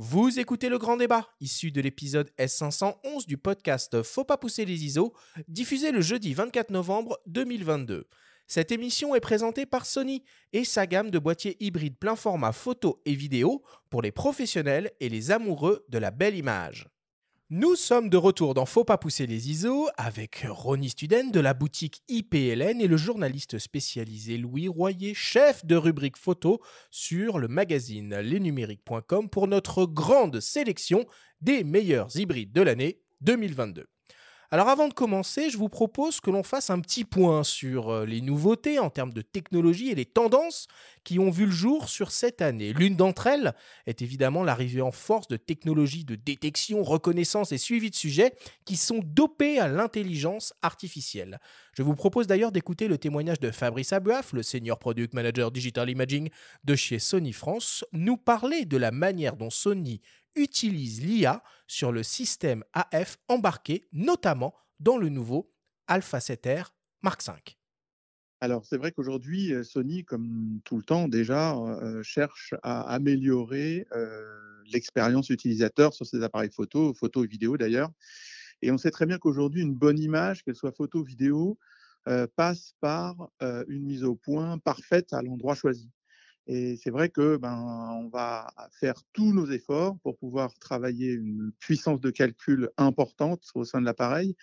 Vous écoutez le grand débat, issu de l'épisode S511 du podcast Faut pas pousser les ISO, diffusé le jeudi 24 novembre 2022. Cette émission est présentée par Sony et sa gamme de boîtiers hybrides plein format photo et vidéo pour les professionnels et les amoureux de la belle image. Nous sommes de retour dans Faut pas pousser les ISO avec Ronnie Student de la boutique IPLN et le journaliste spécialisé Louis Royer, chef de rubrique photo sur le magazine lesnumériques.com pour notre grande sélection des meilleurs hybrides de l'année 2022. Alors avant de commencer, je vous propose que l'on fasse un petit point sur les nouveautés en termes de technologie et les tendances qui ont vu le jour sur cette année. L'une d'entre elles est évidemment l'arrivée en force de technologies de détection, reconnaissance et suivi de sujets qui sont dopées à l'intelligence artificielle. Je vous propose d'ailleurs d'écouter le témoignage de Fabrice Abuaf, le Senior Product Manager Digital Imaging de chez Sony France, nous parler de la manière dont Sony utilise l'IA sur le système AF embarqué, notamment dans le nouveau Alpha 7R Mark V. Alors, c'est vrai qu'aujourd'hui, Sony, comme tout le temps déjà, cherche à améliorer, l'expérience utilisateur sur ses appareils photo et vidéo d'ailleurs. Et on sait très bien qu'aujourd'hui, une bonne image, qu'elle soit photo, vidéo, passe par, une mise au point parfaite à l'endroit choisi. Et c'est vrai que, on va faire tous nos efforts pour pouvoir travailler une puissance de calcul importante au sein de l'appareil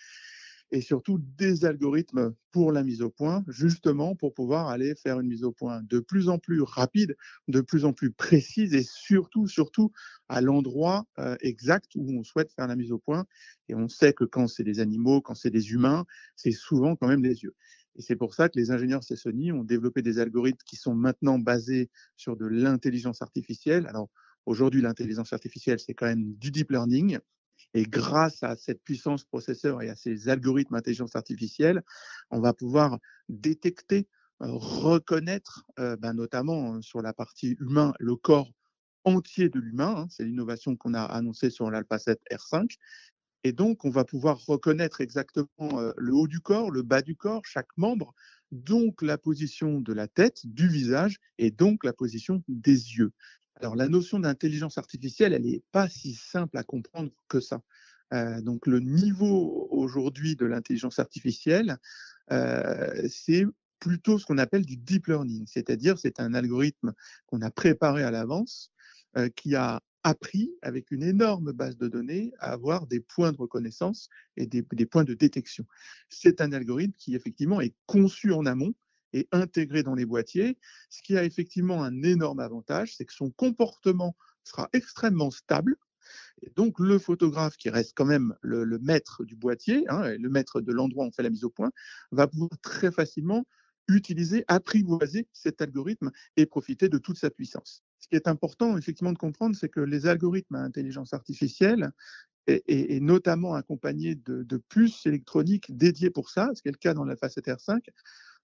et surtout des algorithmes pour la mise au point, justement pour pouvoir aller faire une mise au point de plus en plus rapide, de plus en plus précise et surtout à l'endroit exact où on souhaite faire la mise au point. Et on sait que quand c'est des animaux, quand c'est des humains, c'est souvent quand même les yeux. Et c'est pour ça que les ingénieurs chez Sony ont développé des algorithmes qui sont maintenant basés sur de l'intelligence artificielle. Alors aujourd'hui, l'intelligence artificielle, c'est quand même du deep learning. Et grâce à cette puissance processeur et à ces algorithmes d'intelligence artificielle, on va pouvoir détecter, reconnaître, notamment sur la partie humain, le corps entier de l'humain. Hein, c'est l'innovation qu'on a annoncée sur l'Alpha 7 R5. Et donc, on va pouvoir reconnaître exactement le haut du corps, le bas du corps, chaque membre, donc la position de la tête, du visage et donc la position des yeux. Alors, la notion d'intelligence artificielle, elle n'est pas si simple à comprendre que ça. Donc, le niveau aujourd'hui de l'intelligence artificielle, c'est plutôt ce qu'on appelle du deep learning, c'est-à-dire c'est un algorithme qu'on a préparé à l'avance, qui a appris avec une énorme base de données à avoir des points de reconnaissance et des points de détection. C'est un algorithme qui effectivement est conçu en amont et intégré dans les boîtiers, ce qui a effectivement un énorme avantage, c'est que son comportement sera extrêmement stable. Et donc le photographe, qui reste quand même le maître du boîtier, hein, et le maître de l'endroit où on fait la mise au point, va pouvoir très facilement utiliser, apprivoiser cet algorithme et profiter de toute sa puissance. Ce qui est important effectivement de comprendre, c'est que les algorithmes à intelligence artificielle, et notamment accompagnés de puces électroniques dédiées pour ça, ce qui est le cas dans l'Alpha 7R5,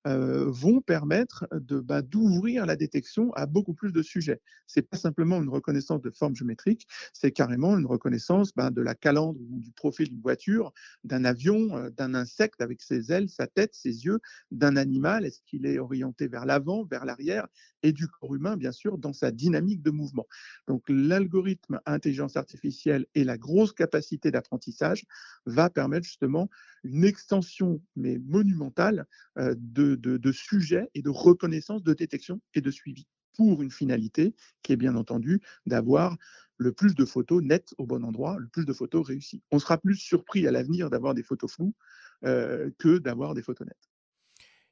vont permettre d'ouvrir la détection à beaucoup plus de sujets. Ce n'est pas simplement une reconnaissance de forme géométrique, c'est carrément une reconnaissance de la calandre ou du profil d'une voiture, d'un avion, d'un insecte avec ses ailes, sa tête, ses yeux, d'un animal, est-ce qu'il est orienté vers l'avant, vers l'arrière, et du corps humain, bien sûr, dans sa dynamique de mouvement. Donc l'algorithme intelligence artificielle et la grosse capacité d'apprentissage va permettre justement une extension, mais monumentale, de sujets et de reconnaissance, de détection et de suivi, pour une finalité qui est bien entendu d'avoir le plus de photos nettes au bon endroit, le plus de photos réussies. On sera plus surpris à l'avenir d'avoir des photos floues que d'avoir des photos nettes.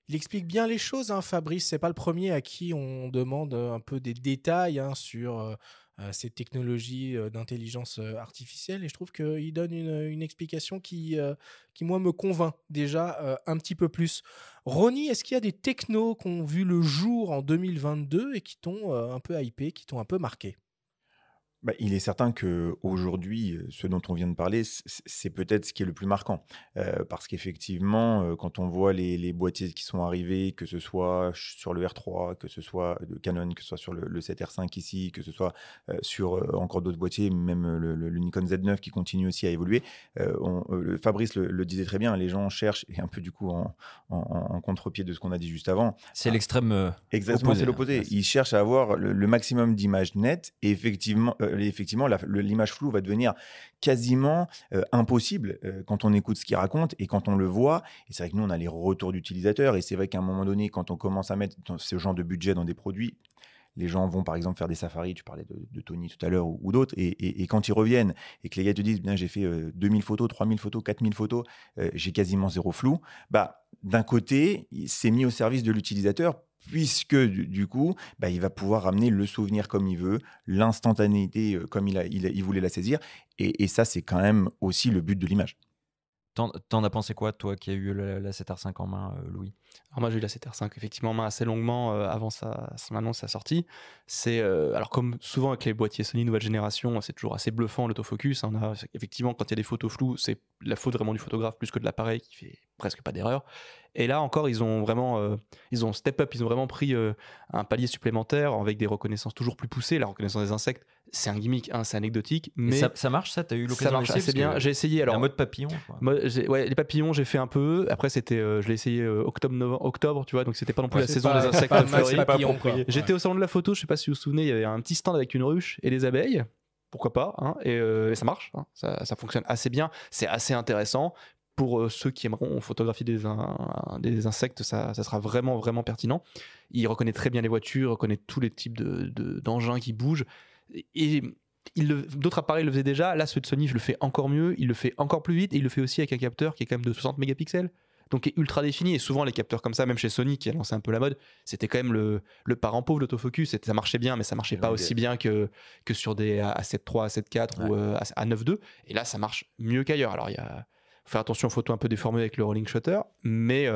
Il explique bien les choses, hein, Fabrice. C'est pas le premier à qui on demande un peu des détails sur ces technologies d'intelligence artificielle. Et je trouve qu'il donne une explication qui, moi, me convainc déjà un petit peu plus. Ronnie, est-ce qu'il y a des technos qui ont vu le jour en 2022 et qui t'ont un peu hypé, qui t'ont un peu marqué? Il est certain qu'aujourd'hui, ce dont on vient de parler, c'est peut-être ce qui est le plus marquant. Parce qu'effectivement, quand on voit les boîtiers qui sont arrivés, que ce soit sur le R3, que ce soit de Canon, que ce soit sur le 7R5 ici, que ce soit, sur, encore d'autres boîtiers, même le Nikon Z9 qui continue aussi à évoluer, Fabrice le disait très bien, les gens cherchent et un peu du coup en contre-pied de ce qu'on a dit juste avant. C'est l'extrême Exactement, opposé, c'est hein. l'opposé. Là, Ils cherchent à avoir le maximum d'images nettes et effectivement, effectivement, l'image floue va devenir quasiment impossible quand on écoute ce qu'il raconte et quand on le voit. Et c'est vrai que nous, on a les retours d'utilisateurs. Et c'est vrai qu'à un moment donné, quand on commence à mettre ce genre de budget dans des produits, les gens vont par exemple faire des safaris, tu parlais de Tony tout à l'heure ou d'autres, et quand ils reviennent et que les gars te disent j'ai fait 2000 photos, 3000 photos, 4000 photos, j'ai quasiment zéro flou, d'un côté, c'est mis au service de l'utilisateur, puisque du coup, il va pouvoir ramener le souvenir comme il veut, l'instantanéité comme il voulait la saisir, et ça, c'est quand même aussi le but de l'image. T'en as pensé quoi, toi, qui as eu la 7R5 en main, Louis? Alors moi, j'ai eu la 7R5 effectivement en main assez longuement avant son annonce, sa sortie. C'est alors comme souvent avec les boîtiers Sony nouvelle génération, c'est toujours assez bluffant l'autofocus. Effectivement, quand il y a des photos floues, c'est la faute vraiment du photographe plus que de l'appareil qui fait presque pas d'erreur. Et là encore, ils ont vraiment step up, ils ont vraiment pris un palier supplémentaire avec des reconnaissances toujours plus poussées. La reconnaissance des insectes, c'est un gimmick, c'est anecdotique, mais ça marche, ça? T'as eu l'occasion ça marche assez bien. J'ai essayé. Alors, un mode papillon, quoi. Les papillons, j'ai fait un peu. Après, je l'ai essayé octobre, tu vois, donc c'était pas non plus la saison des insectes fleuris. J'étais au salon de la photo, je sais pas si vous vous souvenez, il y avait un petit stand avec une ruche et des abeilles. Pourquoi pas, hein, et ça marche, hein, ça fonctionne assez bien, c'est assez intéressant. Pour ceux qui aimeront photographier des insectes, ça sera vraiment, vraiment pertinent. Il reconnaît très bien les voitures, il reconnaît tous les types d'engins qui bougent. Et d'autres appareils le faisaient déjà. Là, celui de Sony, je le fais encore mieux, il le fait encore plus vite, et il le fait aussi avec un capteur qui est quand même de 60 mégapixels. Donc, qui est ultra défini. Et souvent, les capteurs comme ça, même chez Sony, qui a lancé un peu la mode, c'était quand même le parent pauvre de l'autofocus. Ça marchait bien, mais ça marchait pas aussi bien que sur des A7 III, A7 IV ou A9 II. Et là, ça marche mieux qu'ailleurs. Alors, il faut faire attention aux photos un peu déformées avec le rolling shutter, mais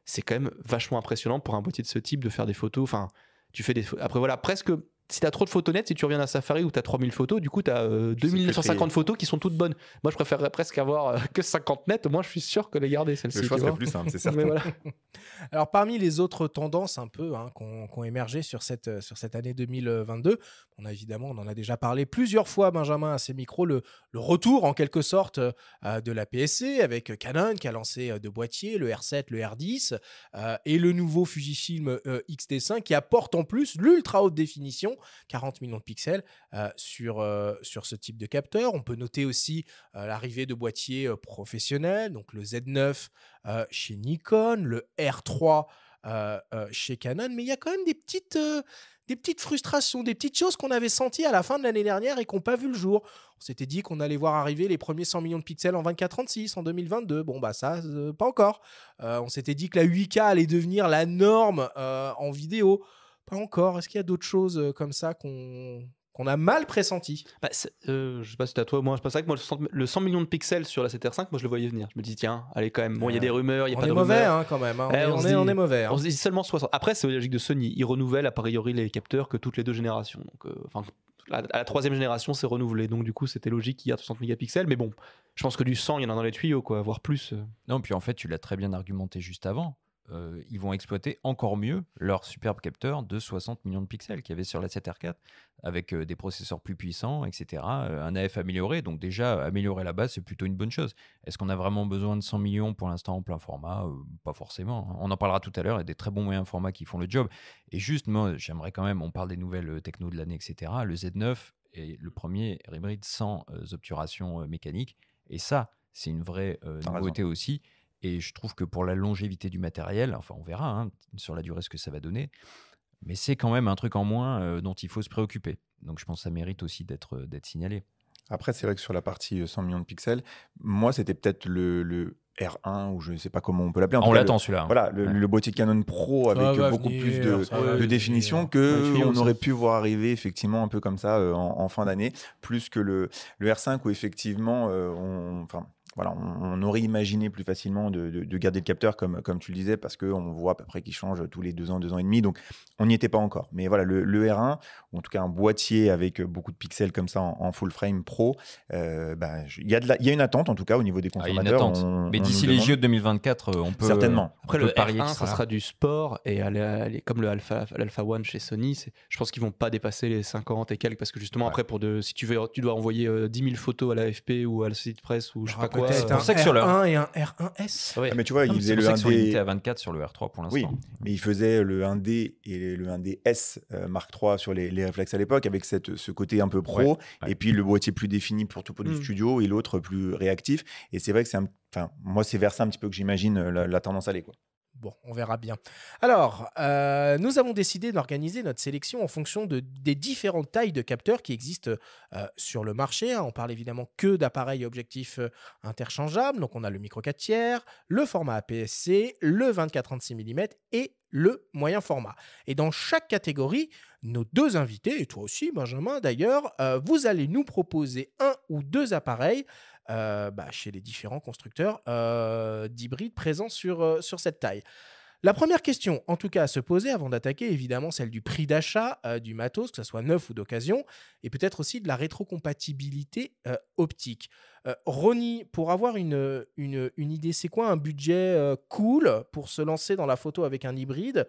c'est quand même vachement impressionnant pour un boîtier de ce type de faire des photos. Enfin, tu fais des après voilà, presque. Si tu as trop de photos nettes, si tu reviens d'un safari où tu as 3000 photos, du coup tu as 2950 photos qui sont toutes bonnes. Moi je préférerais presque avoir que 50 nettes, moi je suis sûr que les garder celles-ci. Le choix serait plus simple, c'est certain. Voilà. Alors parmi les autres tendances un peu qui ont émergé sur cette année 2022, évidemment on en a déjà parlé plusieurs fois, Benjamin, à ces micros, le retour en quelque sorte de la PSC avec Canon qui a lancé deux boîtiers, le R7, le R10 et le nouveau Fujifilm X-T5 qui apporte en plus l'ultra haute définition, 40 millions de pixels sur ce type de capteur. On peut noter aussi l'arrivée de boîtiers professionnels, donc le Z9 chez Nikon, le R3 chez Canon, mais il y a quand même des petites frustrations, des petites choses qu'on avait senties à la fin de l'année dernière et qui n'ont pas vu le jour. On s'était dit qu'on allait voir arriver les premiers 100 millions de pixels en 24-36 en 2022. Bon, ça, pas encore. On s'était dit que la 8K allait devenir la norme en vidéo. Pas encore. Est-ce qu'il y a d'autres choses comme ça qu'on a mal pressenti? Je sais pas si c'est à toi, moi, c'est pas ça que moi, le 100 millions de pixels sur la 7R5, moi je le voyais venir. Je me dis, tiens, allez, quand même, bon, il y a des rumeurs, il y a pas de rumeurs. On est mauvais quand même. On est mauvais. On se dit seulement 60. Après, c'est la logique de Sony. Ils renouvellent a priori les capteurs que toutes les deux générations. Donc, à la troisième génération, c'est renouvelé. Donc, du coup, c'était logique qu'il y a 60 mégapixels. Mais bon, je pense que du 100, il y en a dans les tuyaux, quoi, voire plus. Non, puis en fait, tu l'as très bien argumenté juste avant. Ils vont exploiter encore mieux leur superbe capteur de 60 millions de pixels qu'il y avait sur la 7R4 avec des processeurs plus puissants, etc. Un AF amélioré, donc déjà améliorer la base, c'est plutôt une bonne chose. Est-ce qu'on a vraiment besoin de 100 millions pour l'instant en plein format? Pas forcément. On en parlera tout à l'heure, il y a des très bons moyens formats qui font le job. Et juste, moi, j'aimerais quand même, on parle des nouvelles technos de l'année, etc. Le Z9 est le premier hybride sans obturation mécanique. Et ça, c'est une vraie nouveauté aussi. Et je trouve que pour la longévité du matériel, enfin on verra sur la durée ce que ça va donner, mais c'est quand même un truc en moins dont il faut se préoccuper. Donc je pense que ça mérite aussi d'être signalé. Après, c'est vrai que sur la partie 100 millions de pixels, moi c'était peut-être le R1 ou je ne sais pas comment on peut l'appeler. On l'attend celui-là. Voilà, le boîtier Canon Pro avec beaucoup plus de définition qu'on aurait pu voir arriver effectivement un peu comme ça en fin d'année, plus que le R5 où effectivement on aurait imaginé plus facilement de garder le capteur comme tu le disais, parce qu'on voit à peu près qu'il change tous les 2 ans et demi, donc on n'y était pas encore. Mais voilà, le R1, ou en tout cas un boîtier avec beaucoup de pixels comme ça en full frame pro, il y a une attente en tout cas au niveau des consommateurs. Mais d'ici les JO de 2024, on peut certainement. Après le R1, ça sera du sport, et comme l'Alpha One chez Sony, je pense qu'ils vont pas dépasser les 50 et quelques, parce que justement après si tu dois envoyer 10 000 photos à l'AFP ou à la Associated Press ou je sais pas quoi, voit. Peut-être un R1 et un R1S. Ouais. Mais tu vois, il faisait le 1D limité à 24 sur le R3 pour l'instant. Oui, mais il faisait le 1D et le 1DS Mark III sur les réflexes à l'époque, avec ce côté un peu pro, et puis le boîtier plus défini pour tout produit studio et l'autre plus réactif. Et c'est vrai que moi, c'est vers ça un petit peu que j'imagine la tendance aller, quoi. Bon, on verra bien. Alors, nous avons décidé d'organiser notre sélection en fonction des différentes tailles de capteurs qui existent sur le marché. On parle évidemment que d'appareils objectifs interchangeables. Donc, on a le micro 4 tiers, le format APS-C, le 24-36 mm et le moyen format. Et dans chaque catégorie, nos deux invités, et toi aussi, Benjamin d'ailleurs, vous allez nous proposer un ou deux appareils chez les différents constructeurs d'hybrides présents sur cette taille. La première question, en tout cas, à se poser avant d'attaquer, évidemment, celle du prix d'achat du matos, que ce soit neuf ou d'occasion, et peut-être aussi de la rétrocompatibilité optique. Ronny, pour avoir une idée, c'est quoi un budget cool pour se lancer dans la photo avec un hybride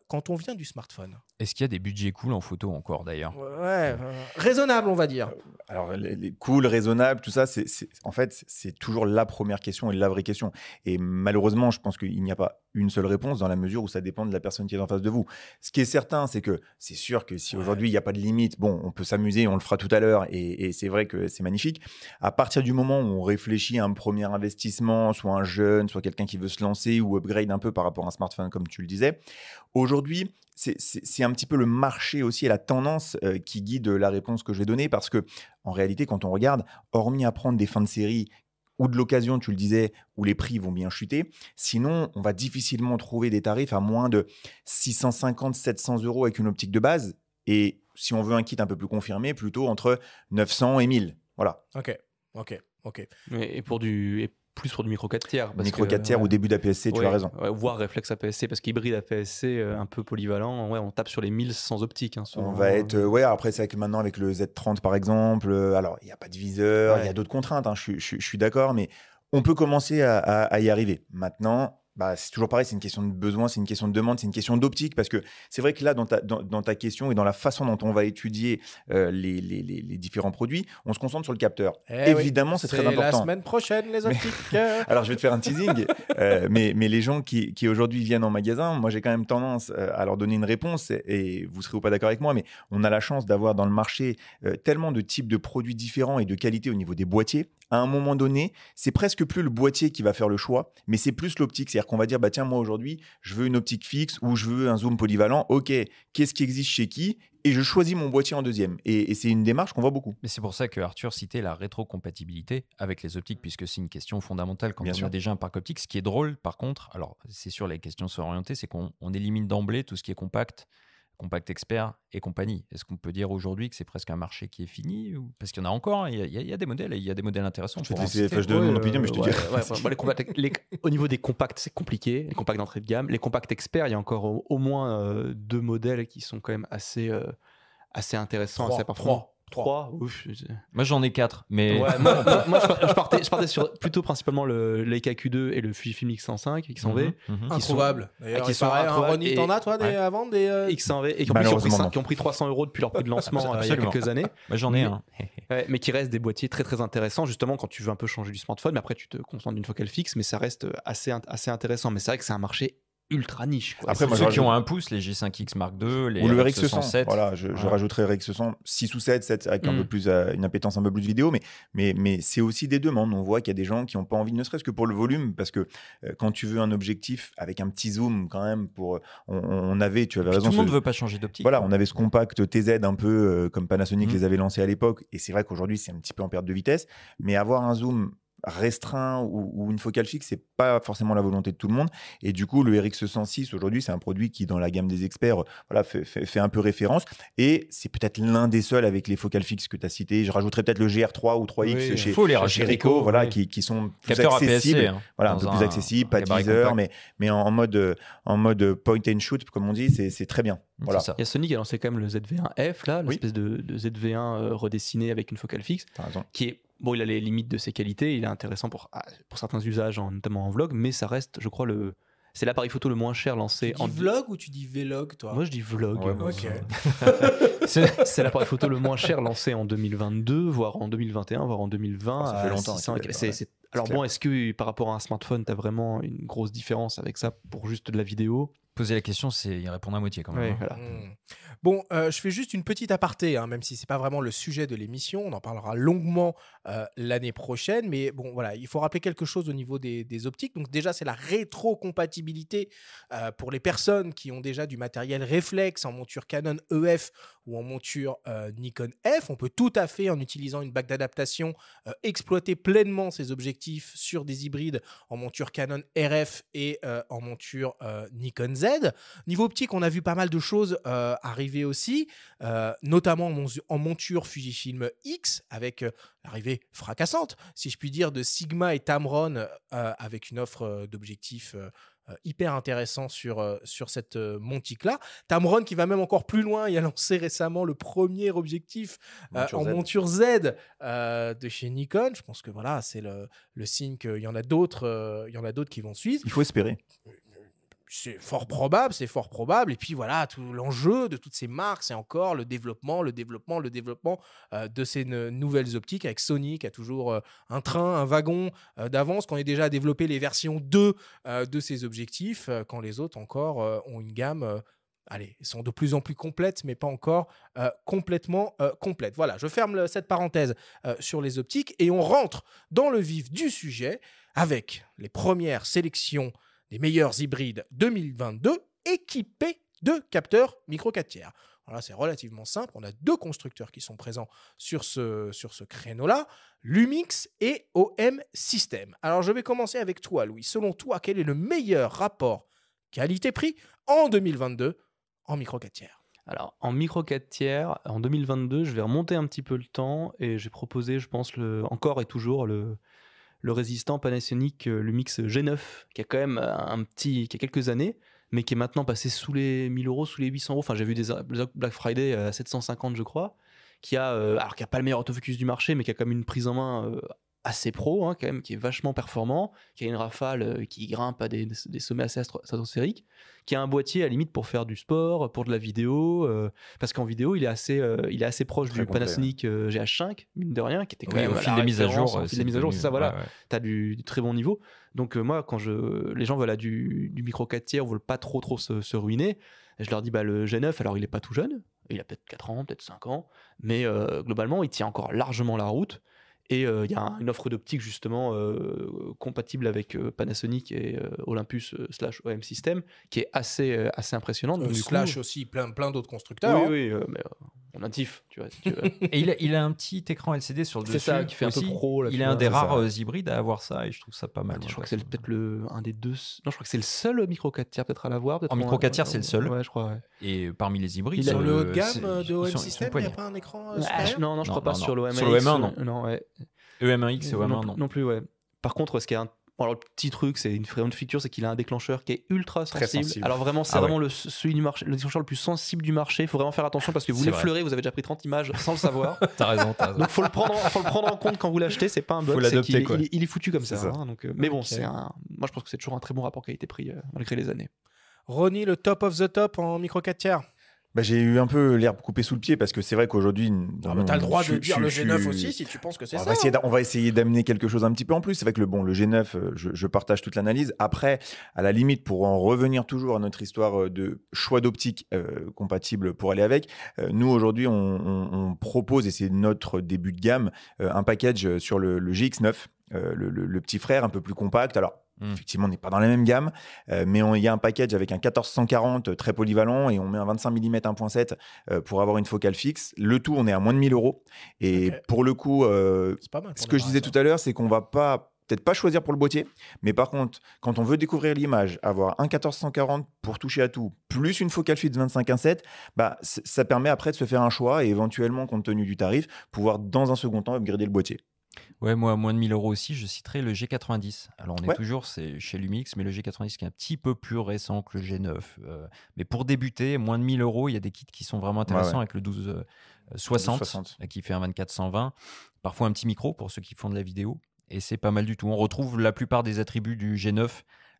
quand on vient du smartphone? Est-ce qu'il y a des budgets cool en photo encore d'ailleurs? Ouais, raisonnable, on va dire. Alors, les cool, raisonnable, tout ça, en fait, c'est toujours la première question et la vraie question. Et malheureusement, je pense qu'il n'y a pas une seule réponse dans la mesure où ça dépend de la personne qui est en face de vous. Ce qui est certain, c'est que c'est sûr que si aujourd'hui, il n'y a pas de limite, bon, on peut s'amuser, on le fera tout à l'heure et c'est vrai que c'est magnifique. À partir du moment où on réfléchit à un premier investissement, soit un jeune, soit quelqu'un qui veut se lancer ou upgrade un peu par rapport à un smartphone, comme tu le disais, aujourd'hui, c'est un petit peu le marché aussi et la tendance qui guide la réponse que je vais donner parce que en réalité, quand on regarde, hormis à prendre des fins de série ou de l'occasion, tu le disais, où les prix vont bien chuter, sinon, on va difficilement trouver des tarifs à moins de 650-700 € avec une optique de base et si on veut un kit un peu plus confirmé, plutôt entre 900 et 1000. Voilà. Ok. Et plus pour du micro 4 tiers. Micro 4 tiers ou début d'APS-C, tu as raison. Voire réflexe APS-C, parce qu'hybride APS-C un peu polyvalent, on tape sur les 1000 sans optique. On va être. Après, c'est vrai que maintenant, avec le Z30 par exemple, alors il n'y a pas de viseur, il y a d'autres contraintes, je suis d'accord, mais on peut commencer à y arriver. Maintenant. C'est toujours pareil, c'est une question de besoin, c'est une question de demande, c'est une question d'optique parce que c'est vrai que là, dans ta question et dans la façon dont on va étudier les différents produits, on se concentre sur le capteur. Évidemment, c'est très important. C'est la semaine prochaine, les optiques. Alors, je vais te faire un teasing, mais les gens qui aujourd'hui viennent en magasin, moi, j'ai quand même tendance à leur donner une réponse et vous serez ou pas d'accord avec moi, mais on a la chance d'avoir dans le marché tellement de types de produits différents et de qualité au niveau des boîtiers. À un moment donné, c'est presque plus le boîtier qui va faire le choix, mais c'est plus l'optique. C'est-à-dire qu'on va dire, tiens, moi aujourd'hui, je veux une optique fixe ou je veux un zoom polyvalent. Ok, qu'est-ce qui existe chez qui? Et je choisis mon boîtier en deuxième. Et c'est une démarche qu'on voit beaucoup. Mais c'est pour ça que Arthur citait la rétrocompatibilité avec les optiques, puisque c'est une question fondamentale quand on a déjà un parc optique. Ce qui est drôle, par contre, alors c'est sûr, les questions sont orientées, c'est qu'on élimine d'emblée tout ce qui est compact expert et compagnie. Est-ce qu'on peut dire aujourd'hui que c'est presque un marché qui est fini parce qu'il y en a encore, il y a des modèles, il y a des modèles intéressants. Je vais te laisser FH de mon opinion, mais je te dis. Au niveau des compacts, c'est compliqué. Les compacts d'entrée de gamme, les compacts experts, il y a encore au moins deux modèles qui sont quand même assez intéressants, assez performants. 3. Moi j'en ai 4, mais moi je partais sur plutôt principalement le Leica Q2 et le Fujifilm X105, X100V, introuvables. D'ailleurs, qui sont Ronny, t'en as toi avant des X100V et qui ont pris 300 € depuis leur prix de lancement il y a quelques années. Moi j'en ai un. Mais qui restent des boîtiers très très intéressants justement quand tu veux un peu changer du smartphone. Mais après tu te contentes d'une focale fixe, mais ça reste assez intéressant. Mais c'est vrai que c'est un moi, ultra niche. Après, ceux qui ont un pouce, les G5X Mark II, les ou le RX107. Voilà, je rajouterais RX100 6 ou 7 avec un peu plus une appétence un peu plus vidéo, mais c'est aussi des demandes. On voit qu'il y a des gens qui n'ont pas envie, ne serait-ce que pour le volume, parce que quand tu veux un objectif avec un petit zoom quand même, on avait, tu avais raison. Tout le monde ne veut pas changer d'optique. Voilà, on avait ce compact TZ un peu comme Panasonic les avait lancés à l'époque, et c'est vrai qu'aujourd'hui c'est un petit peu en perte de vitesse, mais avoir un zoom restreint ou une focale fixe, c'est pas forcément la volonté de tout le monde. Et du coup, le RX106 aujourd'hui, c'est un produit qui, dans la gamme des experts, fait un peu référence. Et c'est peut-être l'un des seuls avec les focales fixes que tu as cité. Je rajouterais peut-être le GR3 ou 3X chez Ricoh, qui sont plus accessibles. Un peu plus accessibles, pas de viseur, mais en mode point and shoot, comme on dit, c'est très bien. Voilà. Il y a Sony qui a lancé quand même le ZV1F, là, l'espèce de ZV1 redessiné avec une focale fixe, qui est bon, il a les limites de ses qualités, il est intéressant pour certains usages, notamment en vlog, mais ça reste, je crois, c'est l'appareil photo le moins cher lancé en vlog ou tu dis vlog, toi? Moi, je dis vlog. Ok. C'est l'appareil photo le moins cher lancé en 2022, voire en 2021, voire en 2020. Ça fait longtemps. C'est Alors bon, est-ce que par rapport à un smartphone, tu as vraiment une grosse différence avec ça pour juste de la vidéo ? Poser la question, c'est y répondre à moitié quand même. Ouais, voilà. Bon, je fais juste une petite aparté, même si c'est pas vraiment le sujet de l'émission. On en parlera longuement l'année prochaine. Mais bon, voilà, il faut rappeler quelque chose au niveau des optiques. Donc déjà, c'est la rétrocompatibilité pour les personnes qui ont déjà du matériel réflexe en monture Canon EF ou en monture Nikon F. On peut tout à fait, en utilisant une bague d'adaptation, exploiter pleinement ces objectifs sur des hybrides en monture Canon RF et en monture Nikon Z. Niveau optique, on a vu pas mal de choses arriver aussi, notamment en monture Fujifilm X, avec l'arrivée fracassante, si je puis dire, de Sigma et Tamron, avec une offre d'objectifs hyper intéressant sur cette montique-là. Tamron qui va même encore plus loin, il a lancé récemment le premier objectif monture Z de chez Nikon. Je pense que voilà, c'est le signe qu'il y en a d'autres qui vont suivre. Il faut espérer. C'est fort probable. Et puis voilà, tout l'enjeu de toutes ces marques, c'est encore le développement de ces nouvelles optiques, avec Sony qui a toujours un wagon d'avance, qu'on est déjà à développer les versions 2 de ces objectifs, quand les autres encore ont une gamme... sont de plus en plus complètes, mais pas encore complètement complètes. Voilà, je ferme cette parenthèse sur les optiques et on rentre dans le vif du sujet avec les premières sélections des meilleurs hybrides 2022 équipés de capteurs micro 4 tiers. Alors là, c'est relativement simple. On a 2 constructeurs qui sont présents sur ce créneau-là, Lumix et OM System. Alors, je vais commencer avec toi, Louis. Selon toi, quel est le meilleur rapport qualité-prix en 2022 en micro 4 tiers ? Alors, en micro 4 tiers, en 2022, je vais remonter un petit peu le temps et j'ai proposé, je pense, encore et toujours le résistant Panasonic Lumix G9, qui a quand même qui a quelques années, mais qui est maintenant passé sous les 1000 €, sous les 800 €. Enfin, j'ai vu des Black Friday à 750, je crois, qui a pas le meilleur autofocus du marché, mais qui a quand même une prise en main assez pro, quand même, qui est vachement performant, qui a une rafale qui grimpe à des sommets assez stratosphériques, qui a un boîtier à limite pour faire du sport, pour de la vidéo, parce qu'en vidéo il est assez proche du Panasonic GH5, mine de rien, qui était quand même au fil des mises à jour. C'est ça, voilà. T'as du très bon niveau. Donc moi, quand les gens veulent du micro 4 tiers, veulent pas trop se ruiner, je leur dis le G9, alors il est pas tout jeune, il a peut-être 4 ans, peut-être 5 ans, mais globalement il tient encore largement la route. Et il y a une offre d'optique justement compatible avec Panasonic et Olympus / OM System qui est assez impressionnante. / aussi plein d'autres constructeurs. Oui, mais en natif, tu vois. Si tu veux. Et il a un petit écran LCD sur le dessus. C'est ça qui fait aussi. Un peu pro. Là, il est un des rares hybrides à avoir ça et je trouve ça pas mal. Je crois que c'est peut-être un des deux. Non, je crois que c'est le seul micro 4 tiers peut-être à l'avoir. En micro 4 tiers, c'est le seul. Ouais, je crois. Ouais. Et parmi les hybrides, sur le haut de gamme de OM System, il n'y a pas un écran supérieur ? Non, je crois pas sur l'OM1. Sur l'OM1, non. Non, ouais. EM1X et OM1, non plus, ouais. Par contre, ce qui est alors, le petit truc, c'est une feature, c'est qu'il a un déclencheur qui est ultra sensible. Alors vraiment, c'est vraiment celui du marché, le déclencheur le plus sensible du marché. Il faut vraiment faire attention parce que vous l'effleurez, vous avez déjà pris 30 images sans le savoir. T'as raison. Donc faut le prendre en compte quand vous l'achetez. C'est pas un bug, c'est qu'il est foutu comme ça. Donc, mais bon, moi je pense que c'est toujours un très bon rapport qualité-prix malgré les années. Ronnie, le top of the top en micro 4 tiers. J'ai eu un peu l'herbe coupée sous le pied parce que c'est vrai qu'aujourd'hui... T'as le droit de dire le G9 aussi si tu penses que c'est ça. On va essayer d'amener quelque chose un petit peu en plus. C'est vrai que le G9, je partage toute l'analyse. Après, à la limite, pour en revenir toujours à notre histoire de choix d'optique compatible pour aller avec, nous aujourd'hui, on propose, et c'est notre début de gamme, un package sur le GX9, le petit frère un peu plus compact. Alors, effectivement, on n'est pas dans la même gamme, mais il y a un package avec un 1440 très polyvalent et on met un 25 mm 1.7 pour avoir une focale fixe. Le tout, on est à moins de 1000 €. Et pour le coup, c'est pas mal, ce que je disais tout à l'heure, c'est qu'on va peut-être pas choisir pour le boîtier, mais par contre, quand on veut découvrir l'image, avoir un 1440 pour toucher à tout, plus une focale fixe 25-1.7, ça permet après de se faire un choix et éventuellement, compte tenu du tarif, pouvoir dans un second temps upgrader le boîtier. Ouais, moi, à moins de 1000 € aussi, je citerai le G90. Alors, on est toujours chez Lumix, mais le G90 qui est un petit peu plus récent que le G9. Mais pour débuter, moins de 1000 €, il y a des kits qui sont vraiment intéressants avec le 1260 qui fait un 24-120. Parfois un petit micro pour ceux qui font de la vidéo. Et c'est pas mal du tout. On retrouve la plupart des attributs du G9,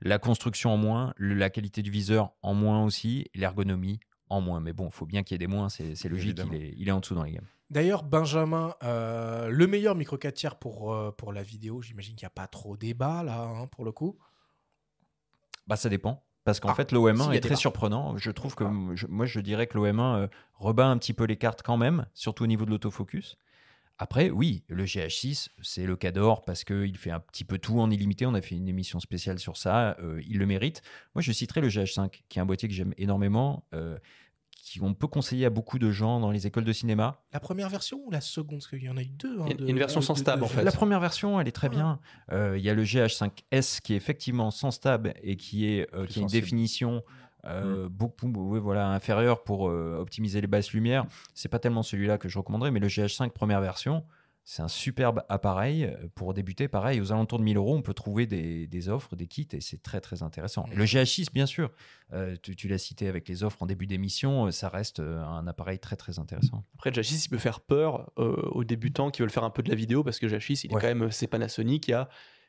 la construction en moins, la qualité du viseur en moins aussi, l'ergonomie en moins. Mais bon, il faut bien qu'il y ait des moins, c'est logique, il est en dessous dans les gammes. D'ailleurs, Benjamin, le meilleur micro 4 tiers pour la vidéo, j'imagine qu'il n'y a pas trop débat là, hein, pour le coup. Bah, ça dépend. Parce qu'en fait, l'OM1 est très débat. surprenant. Je trouve que moi, je dirais que l'OM1 rebat un petit peu les cartes quand même, surtout au niveau de l'autofocus. Après, oui, le GH6, c'est le cador parce qu'il fait un petit peu tout en illimité. On a fait une émission spéciale sur ça. Il le mérite. Moi, je citerai le GH5, qui est un boîtier que j'aime énormément, qu'on peut conseiller à beaucoup de gens dans les écoles de cinéma. La première version ou la seconde? Parce qu'il y en a eu deux. Hein, une version sans stab, en fait. La première version, elle est très bien. Il y a le GH5S qui est effectivement sans stab et qui a une définition beaucoup inférieure pour optimiser les basses lumières. C'est pas tellement celui-là que je recommanderais, mais le GH5 première version, c'est un superbe appareil pour débuter. Pareil, aux alentours de 1 000 €, on peut trouver des offres, des kits, et c'est très très intéressant. Et le GH6, bien sûr, tu l'as cité avec les offres en début d'émission, ça reste un appareil très très intéressant. Après, le GH6, il peut faire peur aux débutants qui veulent faire un peu de la vidéo, parce que le GH6, il est quand même, c'est Panasonic, il y a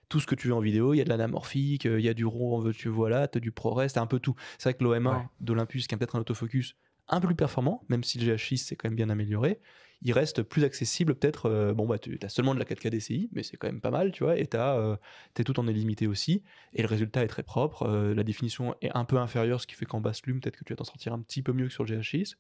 tout ce que tu veux en vidéo, il y a de l'anamorphique, il y a du RAW en veux-tu voilà, tu as du ProRes, tu as un peu tout. C'est vrai que l'OM1 d'Olympus, qui a peut-être un autofocus un peu plus performant, même si le GH6 c'est quand même bien amélioré, il reste plus accessible peut-être. Tu as seulement de la 4K DCI, mais c'est quand même pas mal, tu vois, et t'es tout en illimité aussi, et le résultat est très propre. La définition est un peu inférieure, ce qui fait qu'en basse lume, peut-être que tu vas t'en sortir un petit peu mieux que sur le GH6.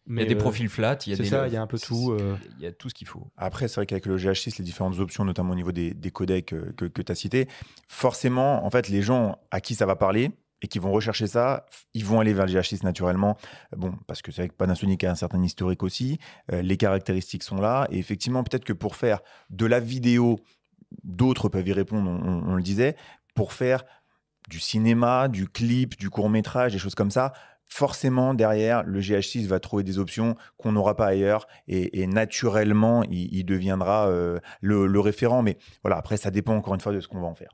Mais il y a des profils flats, il y a un peu tout. Il y a tout ce qu'il faut. Après, c'est vrai qu'avec le GH6, les différentes options, notamment au niveau des codecs que tu as cités, forcément, en fait, les gens à qui ça va parler et qui vont rechercher ça, ils vont aller vers le GH6 naturellement. Bon, parce que c'est vrai que Panasonic a un certain historique aussi, les caractéristiques sont là, et effectivement, peut-être que pour faire de la vidéo, d'autres peuvent y répondre, on le disait, pour faire du cinéma, du clip, du court-métrage, des choses comme ça, forcément, derrière, le GH6 va trouver des options qu'on n'aura pas ailleurs, et naturellement, il deviendra le référent. Mais voilà, après, ça dépend encore une fois de ce qu'on va en faire.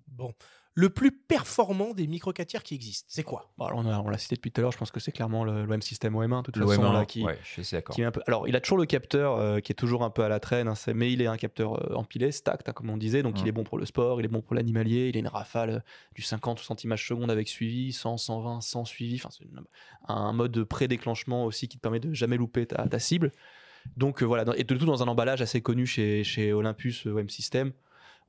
Bon. Le plus performant des micro 4 tiers qui existent, c'est quoi? Bon, alors on l'a cité depuis tout à l'heure, je pense que c'est clairement l'OM System OM1, de toute façon. Là, je suis d'accord. Alors, il a toujours le capteur qui est toujours un peu à la traîne, hein, mais il est un capteur empilé, stacked, hein, comme on disait, donc il est bon pour le sport, il est bon pour l'animalier, il a une rafale du 50 ou 60 images secondes avec suivi, 100, 120, sans suivi, enfin, c'est un mode de pré-déclenchement aussi qui te permet de jamais louper ta cible. Donc voilà, et de tout dans un emballage assez connu chez Olympus OM System.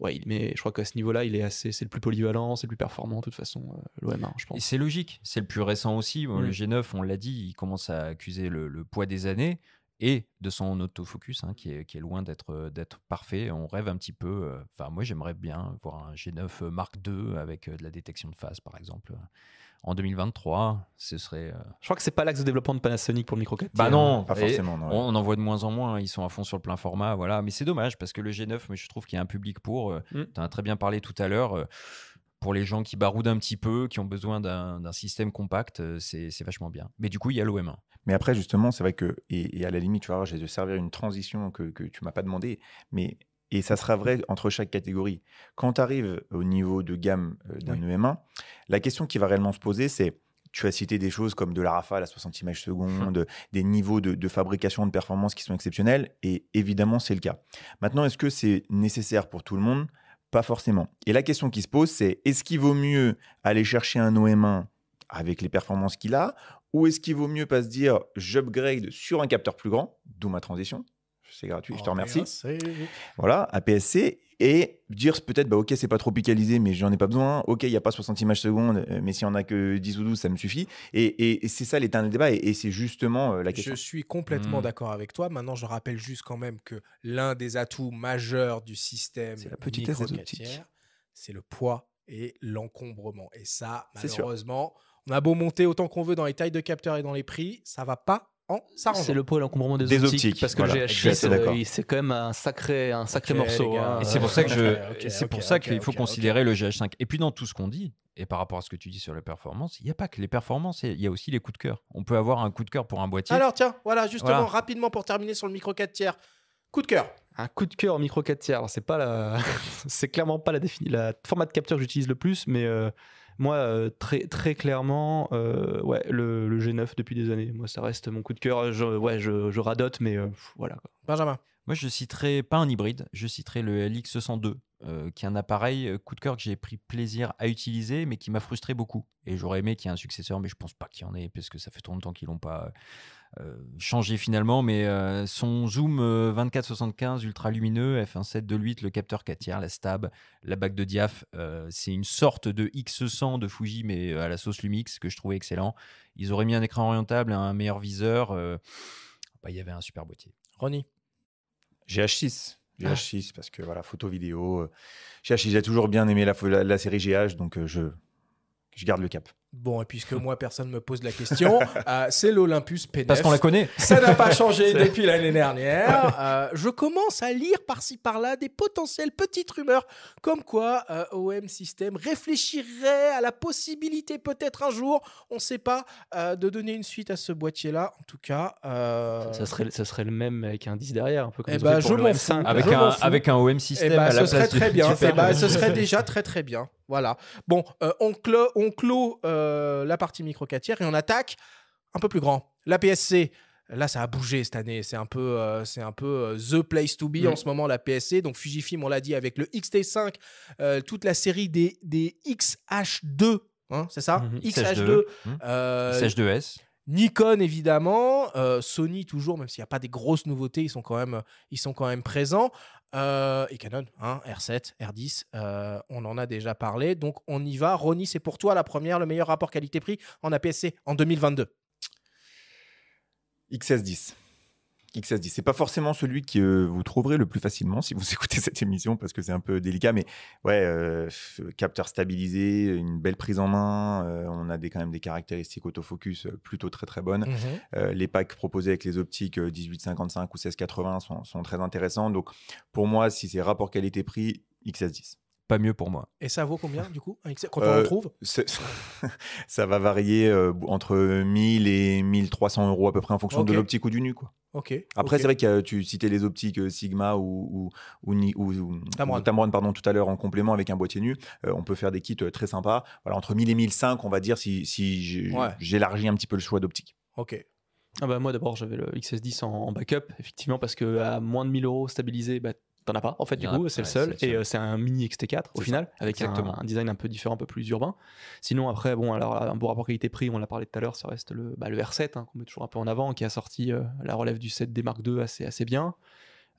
Ouais, je crois qu'à ce niveau-là, c'est le plus polyvalent, c'est le plus performant, de toute façon, l'OM1, je pense. Et c'est logique, c'est le plus récent aussi. Le G9, on l'a dit, il commence à accuser le poids des années et de son autofocus, hein, qui est loin d'être parfait. On rêve un petit peu. Moi, j'aimerais bien voir un G9 Mark II avec de la détection de phase, par exemple. En 2023, ce serait... Je crois que c'est pas l'axe de développement de Panasonic pour le micro 4 tiers. Bah non, pas forcément. Non, on en voit de moins en moins, ils sont à fond sur le plein format, voilà. Mais c'est dommage parce que le G9, je trouve qu'il y a un public pour. Tu en as très bien parlé tout à l'heure. Pour les gens qui baroudent un petit peu, qui ont besoin d'un système compact, c'est vachement bien. Mais du coup, il y a l'OM1. Mais après, justement, c'est vrai que, et à la limite, tu vois, j'ai de servir une transition que tu m'as pas demandé, et ça sera vrai entre chaque catégorie. Quand tu arrives au niveau de gamme d'un EM1, la question qui va réellement se poser, c'est, tu as cité des choses comme de la rafale à 60 images secondes, des niveaux de fabrication de performance qui sont exceptionnels, et évidemment, c'est le cas. Maintenant, est-ce que c'est nécessaire pour tout le monde? Pas forcément. Et la question qui se pose, c'est, est-ce qu'il vaut mieux aller chercher un OM1 avec les performances qu'il a, ou est-ce qu'il vaut mieux pas se dire, j'upgrade sur un capteur plus grand, d'où ma transition, c'est gratuit, je te remercie. Voilà, APS-C, et dire peut-être, ok, c'est pas trop pixelisé, mais j'en ai pas besoin. Ok, il n'y a pas 60 images secondes, mais s'il n'y en a que 10 ou 12, ça me suffit. Et c'est ça l'éternel débat, et c'est justement la question. Je suis complètement d'accord avec toi. Maintenant, je rappelle juste quand même que l'un des atouts majeurs du système, c'est la petitesse des optiques. C'est le poids et l'encombrement. Et ça, malheureusement, on a beau monter autant qu'on veut dans les tailles de capteurs et dans les prix, ça va pas. C'est le poids et l'encombrement des optiques, parce que le GH6 c'est quand même un sacré morceau, hein. Et c'est pour ça qu'il faut considérer le GH5. Et puis dans tout ce qu'on dit, et par rapport à ce que tu dis sur les performances, il n'y a pas que les performances, il y a aussi les coups de cœur. On peut avoir un coup de cœur pour un boîtier. Alors tiens, voilà, justement, rapidement pour terminer sur le micro 4 tiers, coup de cœur. Un coup de cœur micro 4 tiers, alors c'est clairement pas la format de capteur que j'utilise le plus, mais moi, très, très clairement, le G9 depuis des années. Moi, ça reste mon coup de cœur. Je radote, mais voilà. Benjamin. Moi, je citerai pas un hybride, je citerai le LX102, qui est un appareil coup de cœur que j'ai pris plaisir à utiliser, mais qui m'a frustré beaucoup. Et j'aurais aimé qu'il y ait un successeur, mais je pense pas qu'il y en ait, parce que ça fait trop longtemps qu'ils l'ont pas changé finalement, mais son zoom 24-75 ultra lumineux, f1.7 2.8, le capteur 4 tiers, la stab, la bague de diaph, c'est une sorte de X100 de Fuji, mais à la sauce Lumix, que je trouvais excellent. Ils auraient mis un écran orientable, un meilleur viseur. Il y avait un super boîtier. Ronnie? GH6. GH6 parce que voilà, photo vidéo. GH6, j'ai toujours bien aimé la série GH, donc je garde le cap. Bon, et puisque moi, personne ne me pose la question, c'est l'Olympus P9. Parce qu'on la connaît. Ça n'a pas changé depuis l'année dernière. Je commence à lire par-ci par-là des potentielles petites rumeurs comme quoi OM System réfléchirait à la possibilité peut-être un jour, on ne sait pas, de donner une suite à ce boîtier-là. En tout cas... Ça serait le même avec un 10 derrière, un peu comme je m'en fous. Avec un OM System à la place serait très bien. du Ce serait déjà très très bien. Voilà. Bon, on clôt la partie micro 4 tiers et on attaque un peu plus grand. La PSC, là ça a bougé cette année. C'est un peu the place to be en ce moment, la PSC. Donc Fujifilm, on l'a dit, avec le X-T5, toute la série des XH2, hein, c'est ça, XH2. XH2S. Nikon évidemment, Sony toujours, même s'il n'y a pas des grosses nouveautés, ils sont quand même présents. Et Canon, hein, R7, R10, on en a déjà parlé. Donc on y va. Ronnie, c'est pour toi la première, le meilleur rapport qualité-prix en APS-C en 2022. XS10. XS10, c'est pas forcément celui que vous trouverez le plus facilement si vous écoutez cette émission parce que c'est un peu délicat, mais ouais, capteur stabilisé, une belle prise en main, on a quand même des caractéristiques autofocus plutôt très très bonnes. Les packs proposés avec les optiques 18-55 ou 16-80 sont très intéressants. Donc pour moi, si c'est rapport qualité-prix, XS10. Pas mieux pour moi. Et ça vaut combien du coup quand on le trouve? Ça va varier entre 1000 et 1300 € à peu près en fonction de l'optique ou du nu, quoi. Après, c'est vrai que tu citais les optiques Sigma ou Tamron tout à l'heure en complément avec un boîtier nu. On peut faire des kits très sympas. Voilà, entre 1000 et 1500, on va dire, si j'élargis un petit peu le choix d'optique. Ok. Moi, d'abord, j'avais le XS10 en backup, effectivement, parce qu'à moins de 1000 € stabilisé, t'en as pas, en fait, du coup, c'est le seul. Et c'est un mini XT4 au final, avec un design un peu différent, un peu plus urbain. Sinon, après, alors, un bon rapport qualité-prix, on l'a parlé tout à l'heure, ça reste le R7, hein, qu'on met toujours un peu en avant, qui a sorti la relève du 7D Mark II assez bien.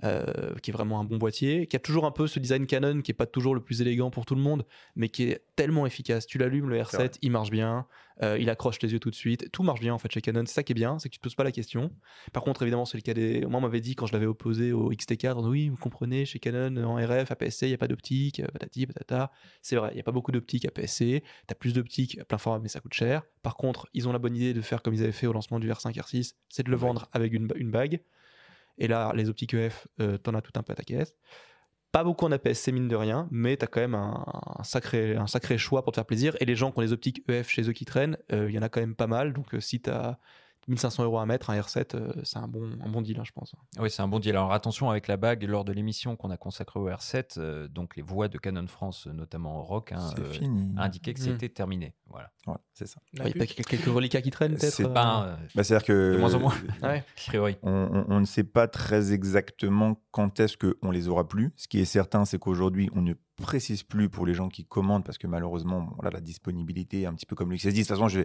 Qui est vraiment un bon boîtier, qui a toujours un peu ce design Canon qui est pas toujours le plus élégant pour tout le monde, mais qui est tellement efficace. Tu l'allumes, le R7, il marche bien, il accroche les yeux tout de suite, tout marche bien en fait chez Canon. C'est ça qui est bien, c'est que tu te poses pas la question. Par contre, évidemment, c'est le cas des. Moi, on m'avait dit quand je l'avais opposé au XT4, oui, vous comprenez, chez Canon en RF, APS-C, il y a pas d'optique, patati patata. C'est vrai, il y a pas beaucoup d'optique APS-C. T'as plus d'optique à plein format, mais ça coûte cher. Par contre, ils ont la bonne idée de faire comme ils avaient fait au lancement du R5, R6, c'est de le vendre avec une bague. Et là, les optiques EF, t'en as tout un peu à ta caisse. Pas beaucoup en APS-C, mine de rien, mais t'as quand même un sacré choix pour te faire plaisir. Et les gens qui ont les optiques EF chez eux qui traînent, il y en a quand même pas mal. Donc si t'as 1500 € à mettre, un R7, c'est un bon deal, hein, je pense. Oui, c'est un bon deal. Alors attention avec la bague, lors de l'émission qu'on a consacrée au R7, donc les voix de Canon France, notamment Rock, indiquaient que c'était terminé. Voilà. Ouais, c'est ça. Il y a pas quelques reliquats qui traînent, peut-être c'est-à-dire que de moins en moins, a priori. On ne sait pas très exactement quand est-ce qu'on les aura plus. Ce qui est certain, c'est qu'aujourd'hui, on ne précise plus pour les gens qui commandent parce que malheureusement, la disponibilité est un petit peu comme le XS10. De toute façon, je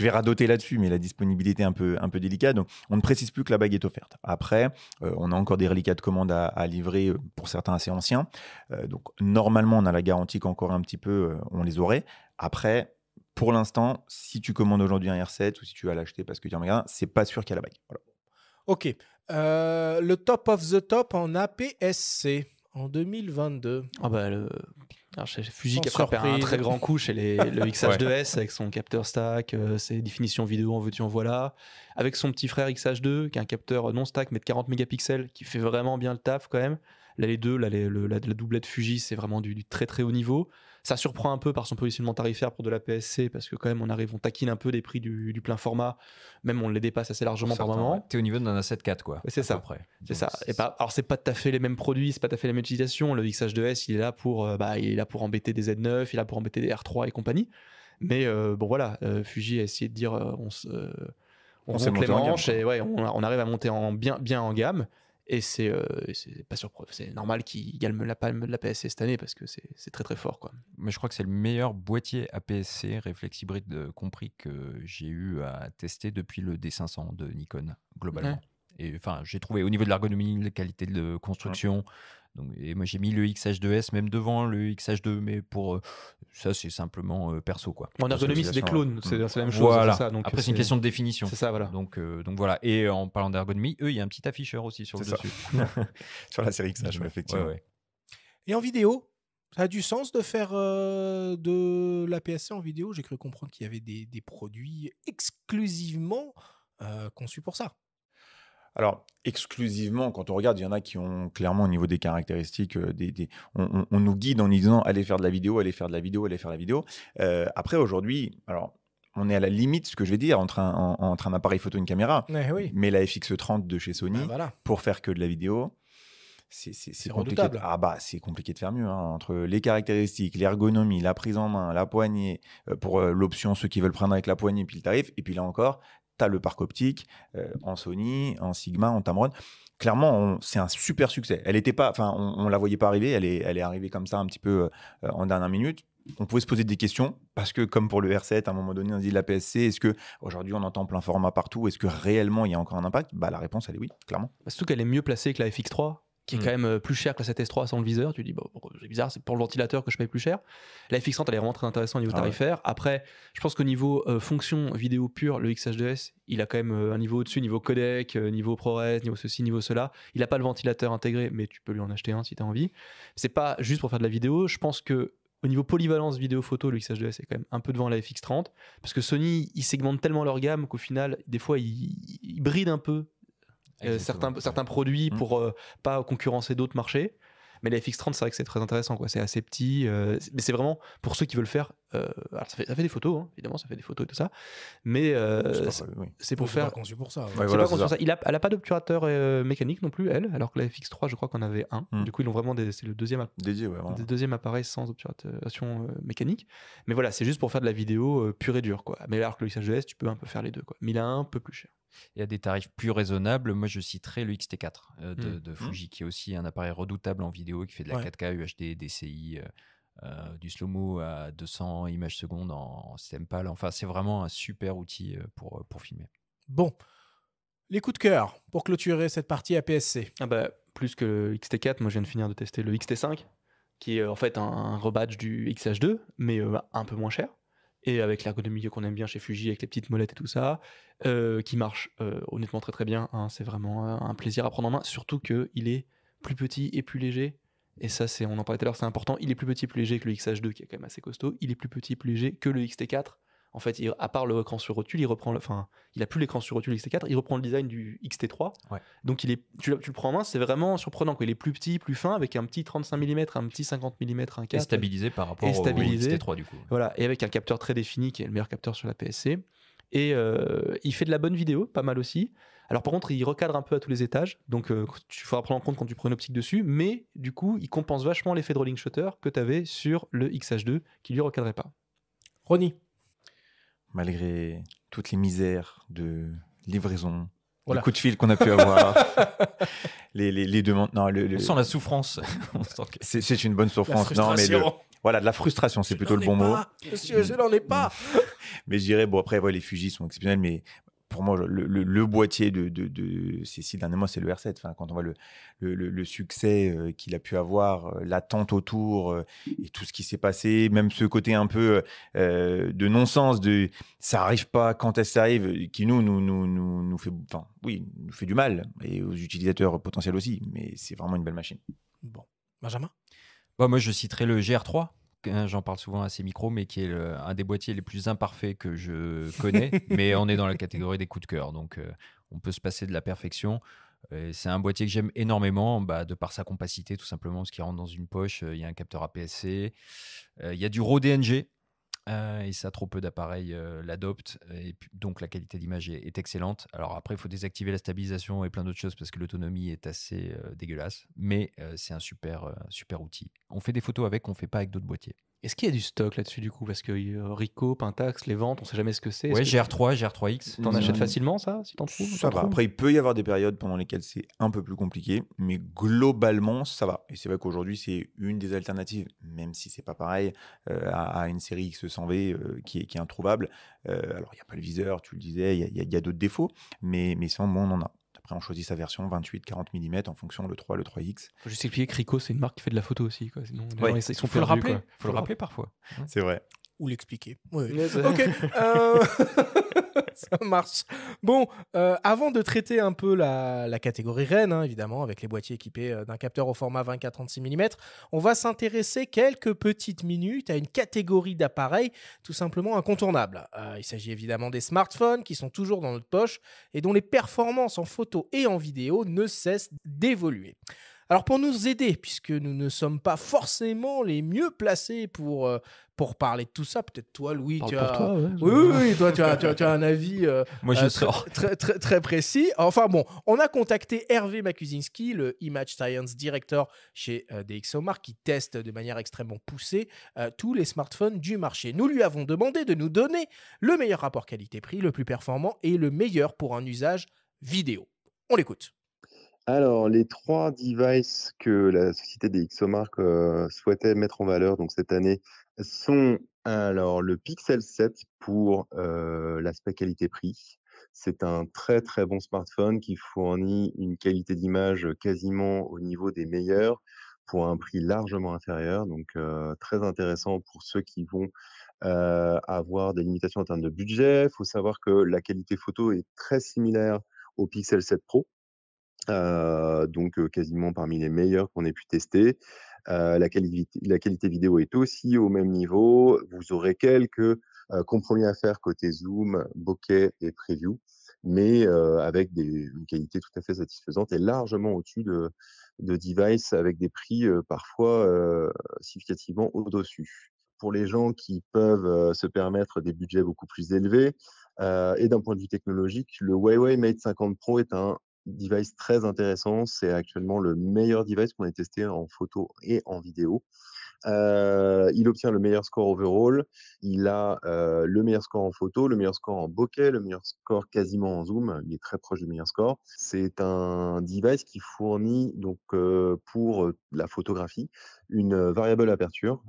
vais radoter là-dessus, mais la disponibilité est un peu délicate. Donc, on ne précise plus que la bague est offerte. Après, on a encore des reliquats de commande à livrer pour certains assez anciens. Donc, normalement, on a la garantie qu'encore un petit peu, on les aurait. Après, pour l'instant, si tu commandes aujourd'hui un R7 ou si tu vas l'acheter parce que tu en magasin, c'est pas sûr qu'il y a la bague. Voilà. Ok. Le top of the top en APS-C en 2022. Alors chez Fuji qui a frappé un très grand coup chez le XH2S avec son capteur stack, ses définitions vidéo en veux-tu en voilà, avec son petit frère XH2 qui a un capteur non stack mais de 40 mégapixels qui fait vraiment bien le taf quand même. Là les deux, la doublette Fuji, c'est vraiment du très très haut niveau. Ça surprend un peu par son positionnement tarifaire pour de la PSC parce que quand même on taquine un peu les prix du plein format, même on les dépasse assez largement par moment. T'es au niveau d'un A7 IV quoi. C'est ça. C'est ça. Alors c'est pas tout à fait les mêmes produits, c'est pas tout à fait la même utilisation. Le XH2S il est là pour embêter des Z9, il est là pour embêter des R3 et compagnie. Mais Fuji a essayé de dire on se monte les manches et on arrive à monter bien en gamme. Et c'est pas surprenant, c'est normal qu'il gagne la palme de la PSC cette année parce que c'est très très fort quoi. Mais je crois que c'est le meilleur boîtier APS-C réflex hybride compris que j'ai eu à tester depuis le D500 de Nikon. globalement. Et enfin, j'ai trouvé au niveau de l'ergonomie, la qualité de construction. Donc, et moi, j'ai mis le XH2S même devant le XH2, mais pour ça, c'est simplement perso, quoi. En ergonomie, c'est des clones, c'est la même chose. Voilà. C'est ça, donc après, c'est une question de définition. C'est ça, voilà. Donc voilà. Et en parlant d'ergonomie, il y a un petit afficheur aussi sur le dessus. Sur la série XH, effectivement. Ouais. Et en vidéo, ça a du sens de faire de la PSC en vidéo? J'ai cru comprendre qu'il y avait des produits exclusivement conçus pour ça. Alors, exclusivement, quand on regarde, il y en a qui ont clairement au niveau des caractéristiques, on nous guide en nous disant allez faire de la vidéo, allez faire de la vidéo, allez faire de la vidéo. Après, aujourd'hui, alors, on est à la limite, ce que je vais dire, entre un appareil photo et une caméra. Oui. Mais la FX30 de chez Sony, pour faire que de la vidéo, c'est compliqué. C'est compliqué de faire mieux. Entre les caractéristiques, l'ergonomie, la prise en main, la poignée, pour l'option, ceux qui veulent prendre avec la poignée, puis le tarif, et puis là encore, tu as le parc optique en Sony, en Sigma, en Tamron. Clairement, c'est un super succès. Elle était pas, on la voyait pas arriver. Elle est arrivée comme ça un petit peu en dernière minute. On pouvait se poser des questions parce que, comme pour le R7, à un moment donné, on dit la PSC, est-ce que aujourd'hui on entend plein format partout? Est-ce que réellement il y a encore un impact? La réponse, elle est oui, clairement. Surtout qu'elle est mieux placée que la FX3. Qui est quand même plus cher que la 7S3 sans le viseur. Tu dis, c'est bizarre, c'est pour le ventilateur que je paye plus cher. La FX30, elle est vraiment très intéressante au niveau tarifaire. Après, je pense qu'au niveau fonction vidéo pure, le XH2S, il a quand même un niveau au-dessus, niveau codec, niveau ProRes, niveau ceci, niveau cela. Il n'a pas le ventilateur intégré, mais tu peux lui en acheter un si tu as envie. C'est pas juste pour faire de la vidéo. Je pense que au niveau polyvalence vidéo-photo, le XH2S est quand même un peu devant la FX30. Parce que Sony, ils segmentent tellement leur gamme qu'au final, des fois, ils brident un peu certains produits pour pas concurrencer d'autres marchés. Mais la FX30, c'est vrai que c'est très intéressant, quoi. C'est assez petit, mais c'est vraiment pour ceux qui veulent faire. Alors ça fait des photos, évidemment, ça fait des photos et tout ça, mais c'est pour faire. C'est pas conçu pour ça. C'est pas conçu pour ça. Elle a pas d'obturateur mécanique non plus, elle, alors que la FX3, je crois qu'on avait un. Du coup, ils l'ont vraiment c'est le deuxième deuxième appareil sans obturation mécanique. Mais voilà, c'est juste pour faire de la vidéo pure et dure, quoi. Mais alors que le XH2S, tu peux un peu faire les deux, quoi. Mais il est un peu plus cher. Et à des tarifs plus raisonnables, moi je citerai le XT4 de Fuji, qui est aussi un appareil redoutable en vidéo, qui fait de la 4K, UHD, DCI, du slow-mo à 200 images secondes en système PAL. Enfin, c'est vraiment un super outil pour filmer. Bon, les coups de cœur pour clôturer cette partie APS-C. Plus que le XT4, moi je viens de finir de tester le XT5, qui est en fait un rebadge du XH2, mais un peu moins cher. Et avec l'ergonomie qu'on aime bien chez Fuji, avec les petites molettes et tout ça, qui marche honnêtement très très bien. C'est vraiment un plaisir à prendre en main, surtout qu'il est plus petit et plus léger. Et ça, on en parlait tout à l'heure, c'est important. Il est plus petit et plus léger que le XH2, qui est quand même assez costaud. Il est plus petit et plus léger que le XT4. En fait, à part l'écran sur rotule, il a plus l'écran sur rotule XT4, il reprend le design du XT3. Ouais. Donc tu le prends en main, c'est vraiment surprenant, quoi. Il est plus petit, plus fin, avec un petit 35 mm, un petit 50 mm, un 4. Et stabilisé par rapport au XT3 du coup. Voilà, et avec un capteur très défini, qui est le meilleur capteur sur la PSC. Et il fait de la bonne vidéo, pas mal aussi. Alors par contre, il recadre un peu à tous les étages, donc il faudra prendre en compte quand tu prends une optique dessus, mais du coup, il compense vachement l'effet de rolling shutter que tu avais sur le XH2, qui lui recadrait pas. Ronnie. Malgré toutes les misères de livraison, les coups de fil qu'on a pu avoir, les demandes. Non, on sent la souffrance. C'est une bonne souffrance. Non, mais de la frustration, c'est plutôt le bon mot. Monsieur, je n'en ai pas. Mais je dirais, après, les Fuji sont exceptionnels, mais pour moi, le boîtier de ces 6 derniers mois, c'est le R7. Enfin, quand on voit le succès qu'il a pu avoir, l'attente autour et tout ce qui s'est passé, même ce côté un peu de non-sens, de ça arrive pas, quand est-ce que ça arrive, qui nous fait du mal, et aux utilisateurs potentiels aussi. Mais c'est vraiment une belle machine. Bon, Benjamin. Moi, je citerai le GR3. J'en parle souvent à ces micros, mais qui est un des boîtiers les plus imparfaits que je connais. Mais on est dans la catégorie des coups de cœur, donc on peut se passer de la perfection. C'est un boîtier que j'aime énormément, de par sa compacité, tout simplement, parce qu'il rentre dans une poche. Il y a un capteur APS-C, il y a du RAW DNG, et ça, trop peu d'appareils l'adoptent, et donc la qualité d'image est excellente. Alors après, il faut désactiver la stabilisation et plein d'autres choses parce que l'autonomie est assez dégueulasse, mais c'est un super outil. On fait des photos avec, on fait pas avec d'autres boîtiers. Est-ce qu'il y a du stock là-dessus du coup? Parce que Ricoh, Pentax, les ventes, on sait jamais ce que c'est. Ouais, Est-ce que GR3, GR3X. t'en achètes facilement ça, si t'en trouves? Ça va. Après, il peut y avoir des périodes pendant lesquelles c'est un peu plus compliqué, mais globalement, ça va. Et c'est vrai qu'aujourd'hui, c'est une des alternatives, même si c'est pas pareil, à une série X100V qui est introuvable. Alors, il n'y a pas le viseur, tu le disais, il y a d'autres défauts, mais sans bon, on en a. Après, on choisit sa version 28-40 mm en fonction le 3, le 3X. Faut juste expliquer que Ricoh, c'est une marque qui fait de la photo aussi, quoi. Sinon, les Ouais. gens, ils sont Faut le perdus, rappeler. quoi. Faut le rappeler parfois. C'est vrai. Ou l'expliquer. Ouais. Ouais, c'est- Ok. Ça marche. Bon, avant de traiter un peu la catégorie reine, hein, évidemment, avec les boîtiers équipés d'un capteur au format 24-36 mm, on va s'intéresser quelques petites minutes à une catégorie d'appareils tout simplement incontournable. Il s'agit évidemment des smartphones qui sont toujours dans notre poche et dont les performances en photo et en vidéo ne cessent d'évoluer. Alors pour nous aider, puisque nous ne sommes pas forcément les mieux placés pour parler de tout ça, peut-être toi Louis, Parle tu pour as... toi, ouais. Oui, toi tu as un avis Moi, je sors. très précis. Enfin bon, on a contacté Hervé Makusinski, le Image Science Director chez DxOMark, qui teste de manière extrêmement poussée tous les smartphones du marché. Nous lui avons demandé de nous donner le meilleur rapport qualité-prix, le plus performant et le meilleur pour un usage vidéo. On l'écoute. Alors, les 3 devices que la société DxOMark souhaitait mettre en valeur donc cette année sont alors le Pixel 7 pour l'aspect qualité-prix. C'est un très très bon smartphone qui fournit une qualité d'image quasiment au niveau des meilleurs pour un prix largement inférieur. Donc, très intéressant pour ceux qui vont avoir des limitations en termes de budget. Il faut savoir que la qualité photo est très similaire au Pixel 7 Pro. Donc quasiment parmi les meilleurs qu'on ait pu tester. La qualité vidéo est aussi au même niveau. Vous aurez quelques compromis à faire côté zoom, bokeh et preview, mais avec une qualité tout à fait satisfaisante et largement au-dessus de devices avec des prix parfois significativement au-dessus. Pour les gens qui peuvent se permettre des budgets beaucoup plus élevés, et d'un point de vue technologique, le Huawei Mate 50 Pro est un device très intéressant. C'est actuellement le meilleur device qu'on ait testé en photo et en vidéo. Il obtient le meilleur score overall. Il a le meilleur score en photo, le meilleur score en bokeh, le meilleur score quasiment en zoom. Il est très proche du meilleur score. C'est un device qui fournit donc pour la photographie une variable aperture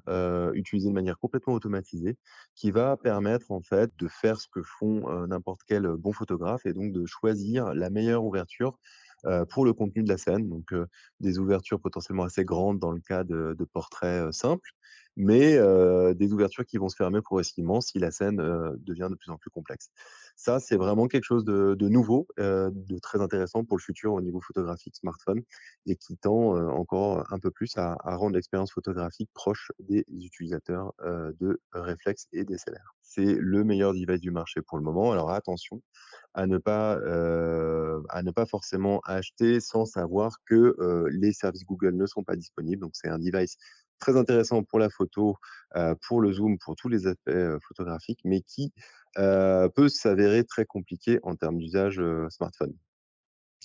utilisée de manière complètement automatisée qui va permettre en fait de faire ce que font n'importe quel bon photographe et donc de choisir la meilleure ouverture pour le contenu de la scène. Donc des ouvertures potentiellement assez grandes dans le cas de portraits simples, mais des ouvertures qui vont se fermer progressivement si la scène devient de plus en plus complexe. Ça, c'est vraiment quelque chose de nouveau, de très intéressant pour le futur au niveau photographique smartphone et qui tend encore un peu plus à rendre l'expérience photographique proche des utilisateurs de réflexes et DSLR. C'est le meilleur device du marché pour le moment. Alors attention, à ne pas forcément acheter sans savoir que les services Google ne sont pas disponibles. Donc c'est un device très intéressant pour la photo, pour le zoom, pour tous les aspects photographiques, mais qui peut s'avérer très compliqué en termes d'usage smartphone.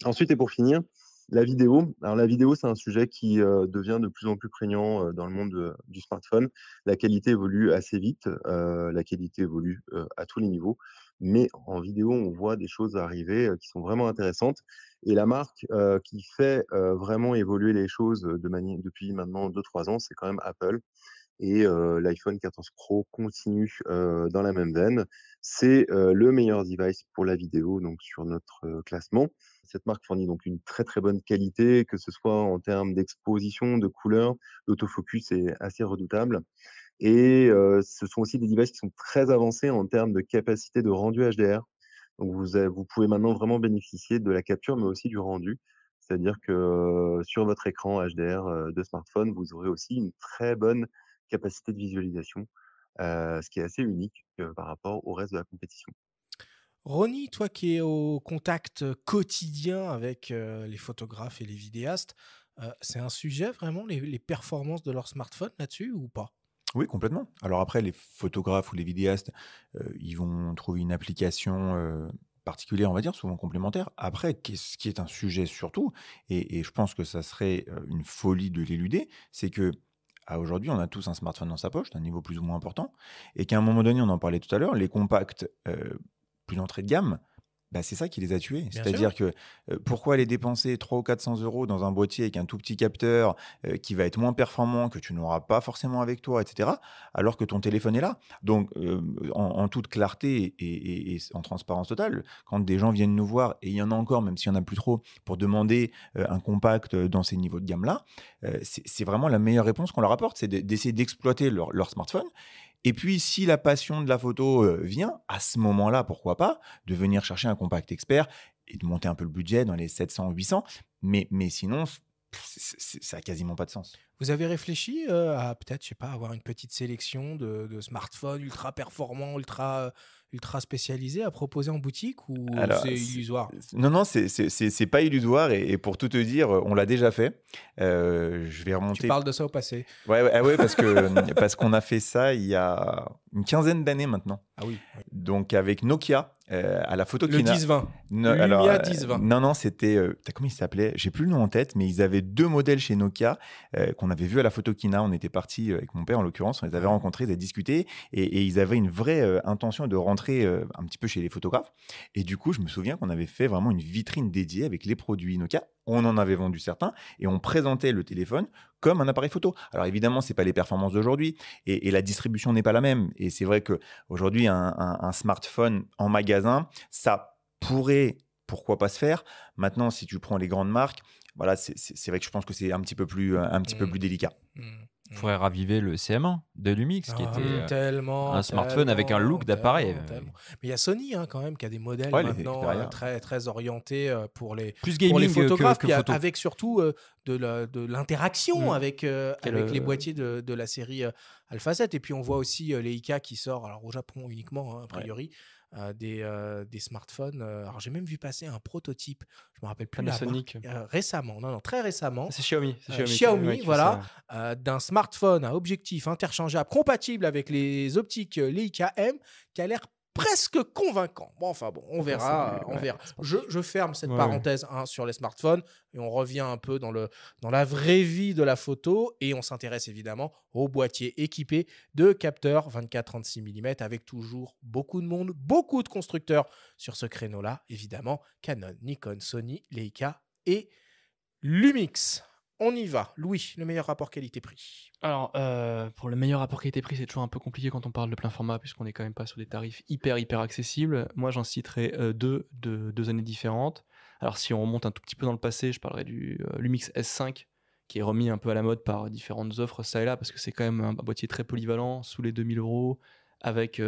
Ensuite et pour finir, la vidéo. Alors la vidéo, c'est un sujet qui devient de plus en plus prégnant dans le monde du smartphone. La qualité évolue assez vite, la qualité évolue à tous les niveaux, mais en vidéo, on voit des choses arriver qui sont vraiment intéressantes. Et la marque qui fait vraiment évoluer les choses depuis maintenant 2-3 ans, c'est quand même Apple. Et l'iPhone 14 Pro continue dans la même veine. C'est le meilleur device pour la vidéo donc sur notre classement. Cette marque fournit donc une très, très bonne qualité, que ce soit en termes d'exposition, de couleur. L'autofocus est assez redoutable et ce sont aussi des devices qui sont très avancés en termes de capacité de rendu HDR. Donc vous pouvez maintenant vraiment bénéficier de la capture, mais aussi du rendu. C'est-à-dire que sur votre écran HDR de smartphone, vous aurez aussi une très bonne capacité de visualisation, ce qui est assez unique par rapport au reste de la compétition. Ronnie, toi qui es au contact quotidien avec les photographes et les vidéastes, c'est un sujet vraiment, les performances de leur smartphone là-dessus ou pas? Oui, complètement. Alors après, les photographes ou les vidéastes, ils vont trouver une application particulière, on va dire, souvent complémentaire. Après, ce qui est un sujet surtout, et je pense que ça serait une folie de l'éluder, c'est que aujourd'hui, on a tous un smartphone dans sa poche, d'un niveau plus ou moins important, et qu'à un moment donné, on en parlait tout à l'heure, les compacts plus entrée de gamme, c'est ça qui les a tués. C'est-à-dire que pourquoi aller dépenser 300 ou 400 € dans un boîtier avec un tout petit capteur qui va être moins performant, que tu n'auras pas forcément avec toi, etc., alors que ton téléphone est là. Donc, en toute clarté et en transparence totale, quand des gens viennent nous voir, et il y en a encore, même s'il n'y en a plus trop, pour demander un compact dans ces niveaux de gamme-là, c'est vraiment la meilleure réponse qu'on leur apporte, c'est d'essayer d'exploiter leur smartphone. Et puis, si la passion de la photo vient, à ce moment-là, pourquoi pas, de venir chercher un compact expert et de monter un peu le budget dans les 700, 800. Mais sinon, ça n'a quasiment pas de sens. Vous avez réfléchi à peut-être, je sais pas, avoir une petite sélection de smartphones ultra performants, ultra spécialisés à proposer en boutique, ou c'est illusoire? Non, c'est pas illusoire, et pour tout te dire, on l'a déjà fait. Je vais remonter. Tu parles de ça au passé? Ouais, parce qu'on a fait ça il y a une quinzaine d'années maintenant. Ah oui. Donc avec Nokia, à la Photokina. Le 1020. Lumia 1020. Non, c'était... comment il s'appelait? J'ai plus le nom en tête, mais ils avaient 2 modèles chez Nokia qu'on avait vu à la Photokina. On était partis avec mon père, en l'occurrence. On les avait rencontrés, ils avaient discuté, et ils avaient une vraie intention de rentrer un petit peu chez les photographes. Et du coup, je me souviens qu'on avait fait vraiment une vitrine dédiée avec les produits Nokia. On en avait vendu certains, et on présentait le téléphone comme un appareil photo. Alors évidemment, c'est pas les performances d'aujourd'hui, et la distribution n'est pas la même. Et c'est vrai qu'aujourd'hui, un smartphone en magasin, ça pourrait, pourquoi pas se faire. Maintenant, si tu prends les grandes marques, voilà, c'est vrai que je pense que c'est un petit peu plus délicat. Il faudrait raviver le CM1 de Lumix, qui était un smartphone avec un look d'appareil. Mais il y a Sony quand même qui a des modèles maintenant très, très orientés pour les photographes, avec surtout de l'interaction avec les boîtiers de la série Alpha 7. Et puis on voit aussi Leica qui sort, alors au Japon uniquement, a priori, des smartphones. Alors j'ai même vu passer un prototype, je me rappelle plus la marque, récemment, très récemment. C'est Xiaomi. Xiaomi, voilà, d'un smartphone à objectif interchangeable compatible avec les optiques Leica M, qui a l'air presque convaincant. Bon, on verra. Je ferme cette parenthèse sur les smartphones, et on revient un peu dans la vraie vie de la photo, et on s'intéresse évidemment aux boîtiers équipés de capteurs 24-36 mm, avec toujours beaucoup de monde, beaucoup de constructeurs sur ce créneau-là, évidemment, Canon, Nikon, Sony, Leica et Lumix. On y va. Louis, le meilleur rapport qualité-prix. Alors, pour le meilleur rapport qualité-prix, c'est toujours un peu compliqué quand on parle de plein format, puisqu'on n'est quand même pas sur des tarifs hyper accessibles. Moi, j'en citerai deux années différentes. Alors, si on remonte un tout petit peu dans le passé, je parlerai du Lumix S5, qui est remis un peu à la mode par différentes offres ça et là, parce que c'est quand même un boîtier très polyvalent, sous les 2000 €, avec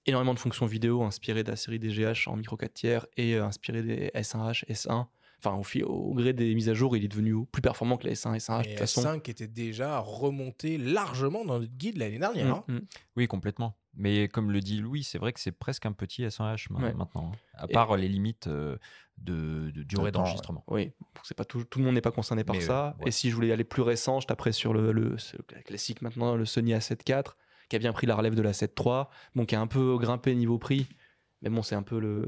énormément de fonctions vidéo inspirées de la série DGH en micro 4 tiers et inspirées des S1H, S1. Enfin, au gré des mises à jour, il est devenu plus performant que la S1, S1H. Et S5 était déjà remonté largement dans notre guide l'année dernière. Oui, complètement. Mais comme le dit Louis, c'est vrai que c'est presque un petit S1H maintenant, à part les limites de durée d'enregistrement. Oui, c'est pas tout le monde n'est pas concerné par ça. Et si je voulais aller plus récent, je taperais sur le classique maintenant, le Sony A7 IV, qui a bien pris la relève de la 7 III, qui a un peu grimpé niveau prix. Mais bon, c'est un peu le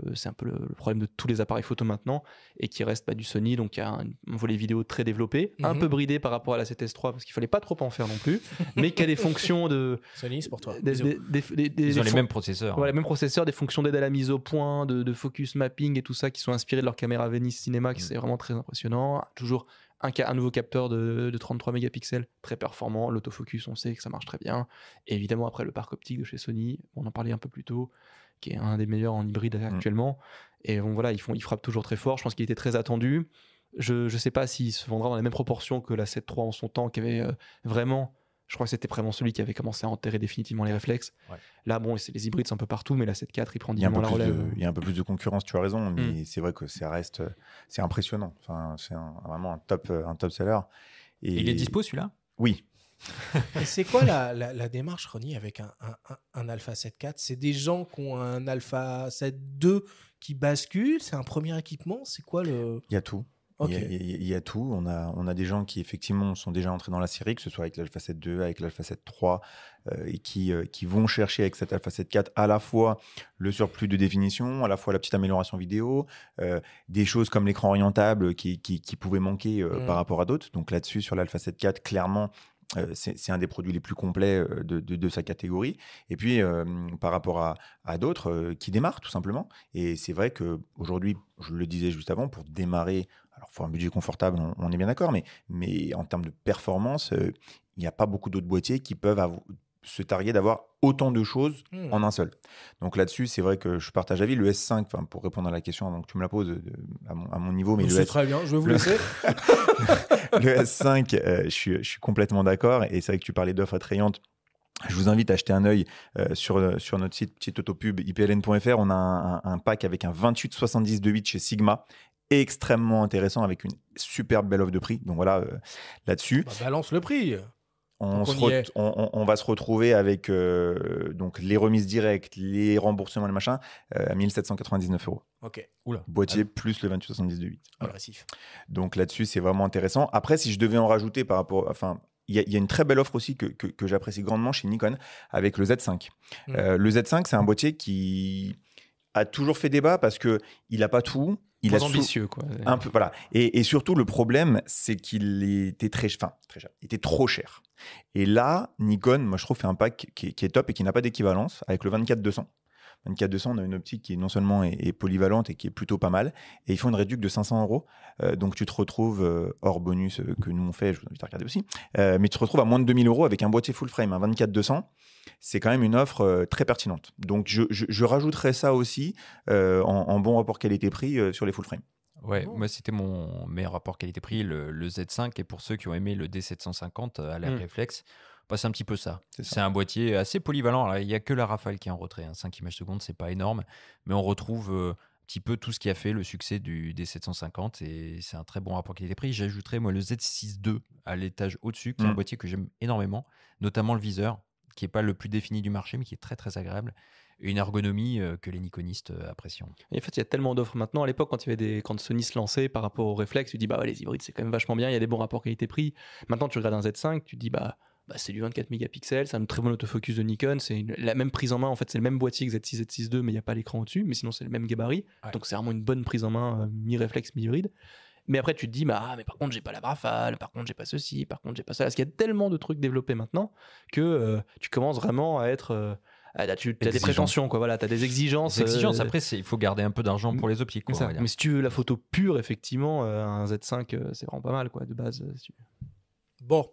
problème de tous les appareils photo maintenant, et qui reste pas du Sony, donc il y a un volet vidéo très développé, un peu bridé par rapport à la 7S III, parce qu'il fallait pas trop en faire non plus, mais qui a des fonctions de... Sony, c'est pour toi. Ils ont les mêmes processeurs. Voilà, les mêmes processeurs, des fonctions d'aide à la mise au point, de focus mapping et tout ça, qui sont inspirés de leur caméra Venice Cinema, qui c'est vraiment très impressionnant. Toujours un nouveau capteur de 33 mégapixels, très performant. L'autofocus, on sait que ça marche très bien. Et évidemment, après, le parc optique de chez Sony, on en parlait un peu plus tôt, qui est un des meilleurs en hybride actuellement. Et bon, voilà, ils frappent toujours très fort. Je pense qu'il était très attendu. Je ne sais pas s'il se vendra dans les mêmes proportions que la 7 III en son temps, qui avait vraiment... Je crois que c'était vraiment celui qui avait commencé à enterrer définitivement les réflexes. Ouais. Là, bon, les hybrides sont un peu partout, mais la 7 IV, il prend directement la relève. Il y a un peu plus de concurrence, tu as raison, mais c'est vrai que ça reste... C'est impressionnant. Enfin, c'est vraiment un top seller. Et il est dispo, celui-là ? Oui. Et c'est quoi la démarche, Ronnie, avec un Alpha 7 IV ? C'est des gens qui ont un Alpha 7 II qui basculent ? C'est un premier équipement ? C'est quoi le... Il y a tout. Okay. Il y a tout. On a des gens qui, effectivement, sont déjà entrés dans la série, que ce soit avec l'Alpha 7 II, avec l'Alpha 7 III, et qui vont chercher avec cet Alpha 7 IV à la fois le surplus de définition, à la fois la petite amélioration vidéo, des choses comme l'écran orientable qui pouvaient manquer par rapport à d'autres. Donc là-dessus, sur l'Alpha 7 IV, clairement, c'est un des produits les plus complets de sa catégorie. Et puis, par rapport à d'autres qui démarrent tout simplement. Et c'est vrai qu'aujourd'hui, je le disais juste avant, pour démarrer, alors il faut un budget confortable, on est bien d'accord, mais en termes de performance, il n'y a pas beaucoup d'autres boîtiers qui peuvent se targuer d'avoir autant de choses en un seul. Donc là-dessus, c'est vrai que je partage l'avis. Le S5, pour répondre à la question avant que tu me la poses à mon niveau, mais c'est très bien, je vais vous laisser. Le S5, je suis complètement d'accord. Et c'est vrai que tu parlais d'offres attrayantes. Je vous invite à jeter un œil sur notre site, petite autopub, ipln.fr. On a un pack avec un 28-70-2.8 chez Sigma, extrêmement intéressant, avec une superbe belle offre de prix. Donc voilà, là-dessus. Balance le prix. On va se retrouver avec donc les remises directes, les remboursements, les machins, à 1799 €. Ok. Oula. Boîtier plus le 28-70-2.8. Agressif. Donc là-dessus, c'est vraiment intéressant. Après, si je devais en rajouter par rapport... Il y a une très belle offre aussi que j'apprécie grandement chez Nikon avec le Z5. Le Z5, c'est un boîtier qui a toujours fait débat parce qu'il n'a pas tout. Il est ambitieux, quoi. Un peu, voilà. Et surtout, le problème, c'est qu'il était très cher. Il était trop cher. Et là, Nikon, moi, je trouve, fait un pack qui est top et qui n'a pas d'équivalence avec le 24-200. 24-200, on a une optique qui non seulement est polyvalente et qui est plutôt pas mal. Et ils font une réduction de 500 €. Donc, tu te retrouves, hors bonus que nous on fait, je vous invite à regarder aussi, mais tu te retrouves à moins de 2000 € avec un boîtier full frame, un 24-200. C'est quand même une offre très pertinente. Donc, je rajouterais ça aussi en bon rapport qualité-prix sur les full frame. Ouais, moi c'était mon meilleur rapport qualité-prix, le Z5. Et pour ceux qui ont aimé le D750 à l'air réflexe, c'est un petit peu ça. C'est un boîtier assez polyvalent. Alors, il n'y a que la Rafale qui est en retrait. 5 images secondes, c'est pas énorme. Mais on retrouve un petit peu tout ce qui a fait le succès du D750. Et c'est un très bon rapport qualité-prix. J'ajouterais moi le Z6 II à l'étage au-dessus, qui est un boîtier que j'aime énormément. Notamment le viseur, qui n'est pas le plus défini du marché, mais qui est très très agréable. Et une ergonomie que les nikonistes apprécient. Et en fait, il y a tellement d'offres maintenant. À l'époque, quand Sony se lançait par rapport au réflexe, tu dis les hybrides, c'est quand même vachement bien. Il y a des bons rapports qualité-prix. Maintenant, tu regardes un Z5, tu dis c'est du 24 mégapixels, c'est un très bon autofocus de Nikon, c'est la même prise en main, en fait c'est le même boîtier que Z6, Z6 II, mais il n'y a pas l'écran au-dessus, mais sinon c'est le même gabarit, donc c'est vraiment une bonne prise en main mi-réflexe, mi-hybride. Mais après tu te dis, mais par contre j'ai pas la Rafale, par contre j'ai pas ceci, par contre j'ai pas ça, parce qu'il y a tellement de trucs développés maintenant que tu commences vraiment à être... tu as des prétentions, quoi. Voilà, tu as des exigences. Après, il faut garder un peu d'argent pour les optiques. Quoi, mais si tu veux la photo pure, effectivement, un Z5, c'est vraiment pas mal, quoi, de base. Bon.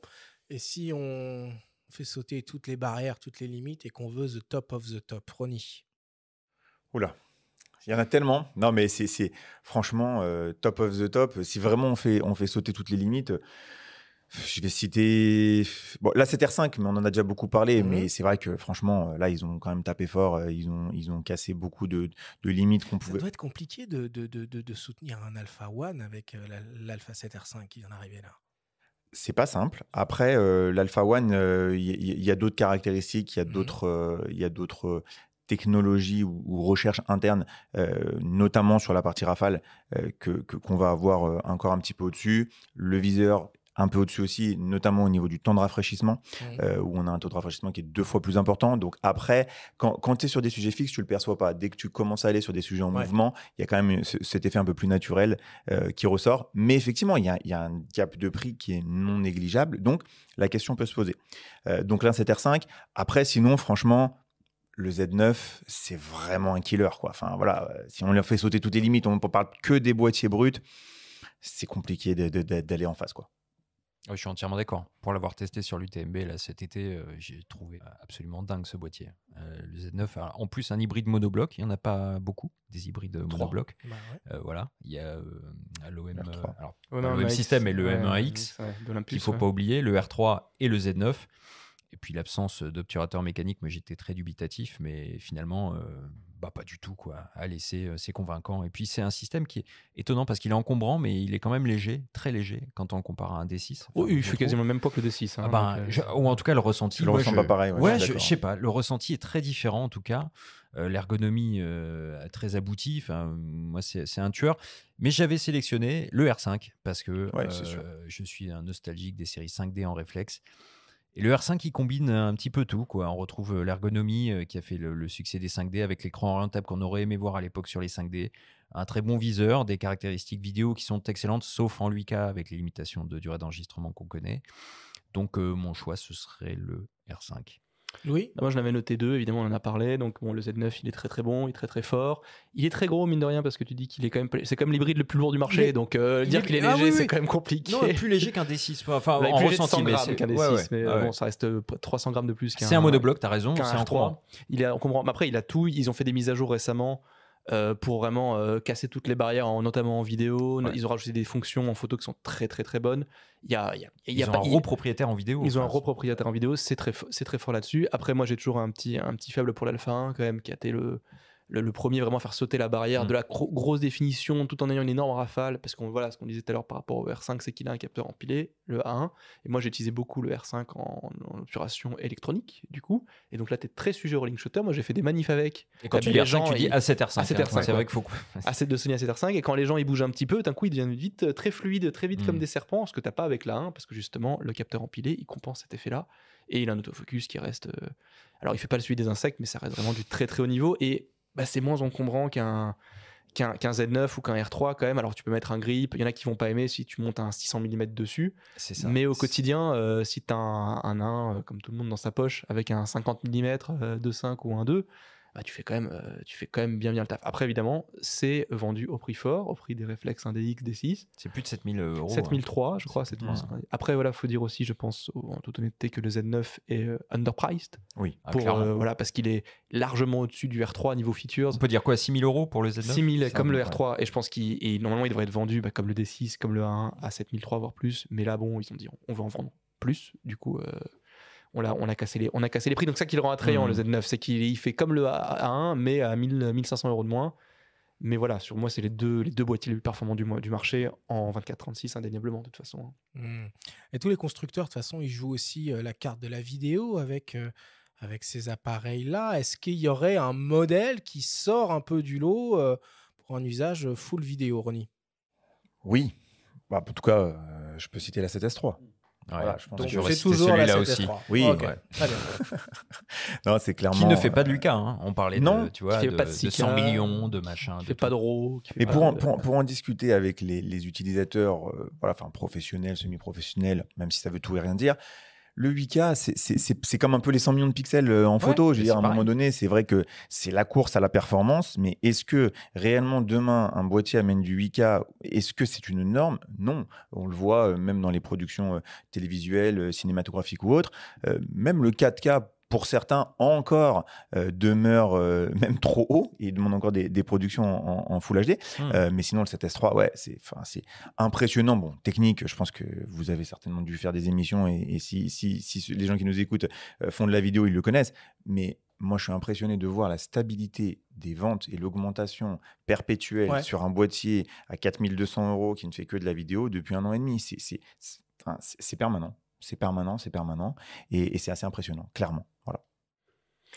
Et si on fait sauter toutes les barrières, toutes les limites et qu'on veut the top of the top, Ronnie? Oula, il y en a tellement. Non, mais c'est franchement top of the top. Si vraiment on fait sauter toutes les limites, je vais citer... Bon, là, c'est R5, mais on en a déjà beaucoup parlé. Mais c'est vrai que franchement, là, ils ont quand même tapé fort. Ils ont cassé beaucoup de limites qu'on pouvait... Ça doit être compliqué de soutenir un Alpha One avec l'Alpha 7 R5 qui vient d'arriver là. C'est pas simple. Après, l'Alpha One, il y a d'autres caractéristiques, il y a d'autres technologies ou recherches internes, notamment sur la partie Rafale, qu'on va avoir encore un petit peu au-dessus. Le viseur, un peu au-dessus aussi, notamment au niveau du temps de rafraîchissement, où on a un taux de rafraîchissement qui est 2 fois plus important. Donc après, quand tu es sur des sujets fixes, tu ne le perçois pas. Dès que tu commences à aller sur des sujets en mouvement, il y a quand même cet effet un peu plus naturel qui ressort. Mais effectivement, il y a un gap de prix qui est non négligeable. Donc, la question peut se poser. Donc là, c'est R5. Après, sinon, franchement... Le Z9, c'est vraiment un killer, quoi. Enfin, voilà, si on leur fait sauter toutes les limites, on ne parle que des boîtiers bruts, c'est compliqué d'aller en face, quoi. Je suis entièrement d'accord. Pour l'avoir testé sur l'UTMB là, cet été, j'ai trouvé absolument dingue ce boîtier. Le Z9, alors, en plus un hybride monobloc, il n'y en a pas beaucoup, des hybrides monoblocs. Voilà, il y a l'OM System et le M1X qu'il ne faut pas oublier, le R3 et le Z9. Et puis l'absence d'obturateur mécanique, moi j'étais très dubitatif, mais finalement, pas du tout, quoi. Allez, c'est convaincant. Et puis c'est un système qui est étonnant parce qu'il est encombrant, mais il est quand même léger, très léger, quand on le compare à un D6. Il fait quasiment le même poids que le D6. Ou en tout cas, le ressenti. Je le ressens pas pareil. Je sais pas, le ressenti est très différent en tout cas. L'ergonomie très aboutie. Moi, c'est un tueur. Mais j'avais sélectionné le R5 parce que je suis un nostalgique des séries 5D en réflexe. Et le R5, il combine un petit peu tout, quoi. On retrouve l'ergonomie qui a fait le succès des 5D avec l'écran orientable qu'on aurait aimé voir à l'époque sur les 5D. Un très bon viseur, des caractéristiques vidéo qui sont excellentes, sauf en 8K avec les limitations de durée d'enregistrement qu'on connaît. Donc mon choix, ce serait le R5. Louis ? Moi, je l'avais noté 2, évidemment, on en a parlé. Donc, bon, le Z9, il est très très bon, il est très très fort. Il est très gros, mine de rien, parce que tu dis qu'il est quand même. C'est comme l'hybride le plus lourd du marché. Donc, dire qu'il est léger, c'est quand même compliqué. Non, plus léger qu'un D6. Enfin, en ressenti, mais c'est qu'un D6. Mais bon, ça reste 300 grammes de plus qu'un. C'est un monobloc, t'as raison. C'est un R3. On comprend. Mais après, il a tout. Ils ont fait des mises à jour récemment. Pour vraiment casser toutes les barrières, notamment en vidéo. Ils ont rajouté des fonctions en photo qui sont très très très bonnes. Ils ont un gros propriétaire en vidéo. Ils ont un gros propriétaire en vidéo, c'est très fort là-dessus. Après, moi j'ai toujours un petit faible pour l'Alpha 1 quand même, qui a été le premier vraiment à faire sauter la barrière de la grosse définition tout en ayant une énorme rafale, parce qu'on voilà ce qu'on disait tout à l'heure par rapport au R5, c'est qu'il a un capteur empilé, le A1, et moi j'ai utilisé beaucoup le R5 en obturation électronique du coup, et donc là t'es très sujet au rolling shutter. Moi j'ai fait des manifs avec, et quand tu dis R5 tu dis A7R5, c'est vrai qu'il faut A7 de Sony A7R5, et quand les gens ils bougent un petit peu d'un coup ils deviennent vite très fluides, très vite comme des serpents, ce que t'as pas avec l'A1, parce que justement le capteur empilé il compense cet effet là, et il a un autofocus qui reste alors il fait pas le suivi des insectes, mais ça reste vraiment du très très haut niveau, et c'est moins encombrant qu'un Z9 ou qu'un R3 quand même. Alors tu peux mettre un grip, il y en a qui vont pas aimer si tu montes un 600 mm dessus, mais au quotidien si tu as un 1 comme tout le monde dans sa poche avec un 50 mm 2.5 ou un 2, tu fais quand même bien le taf. Après évidemment c'est vendu au prix fort, au prix des réflexes 1DX D6, c'est plus de 7 000 €, 7003 je crois. Après voilà, faut dire aussi, je pense en toute honnêteté, que le Z9 est underpriced, parce qu'il est largement au-dessus du R3 niveau features. On peut dire quoi, 6 000 € pour le Z9? 6 000 comme le R3, et je pense normalement il devrait être vendu comme le D6, comme le A1 à 7003 voire plus, mais là bon ils ont dit on veut en vendre plus, du coup on a cassé les prix. Donc ça qui le rend attrayant, le Z9, c'est qu'il fait comme le A1 mais à 1500 € de moins. Mais voilà, sur moi c'est les deux boîtiers les plus performants du marché en 24-36 indéniablement de toute façon. Et tous les constructeurs de toute façon ils jouent aussi la carte de la vidéo avec ces appareils là. Est-ce qu'il y aurait un modèle qui sort un peu du lot pour un usage full vidéo, Ronnie? Oui, en tout cas je peux citer la 7S3. Voilà, je pense que c'est toujours la 7S3 aussi. Oui, okay. Très bien. Non, c'est clairement. Qui ne fait pas de Lucas, hein. On parlait de 100 millions de machins. Qui fait pas de RAW. Et pour en discuter avec les utilisateurs, professionnels, semi-professionnels, même si ça veut tout et rien dire. Le 8K, c'est comme un peu les 100 millions de pixels en photo. Je veux dire, à un moment donné, c'est vrai que c'est la course à la performance, mais est-ce que réellement demain, un boîtier amène du 8K? Est-ce que c'est une norme? Non. On le voit même dans les productions télévisuelles, cinématographiques ou autres. Même le 4K, pour certains, encore demeure même trop haut et demande encore des productions en Full HD. Mais sinon, le 7S3, c'est impressionnant. Bon, technique, je pense que vous avez certainement dû faire des émissions et si les gens qui nous écoutent font de la vidéo, ils le connaissent. Mais moi, je suis impressionné de voir la stabilité des ventes et l'augmentation perpétuelle sur un boîtier à 4200 € qui ne fait que de la vidéo depuis 1 an et demi. C'est permanent. C'est permanent et c'est assez impressionnant, clairement. Voilà.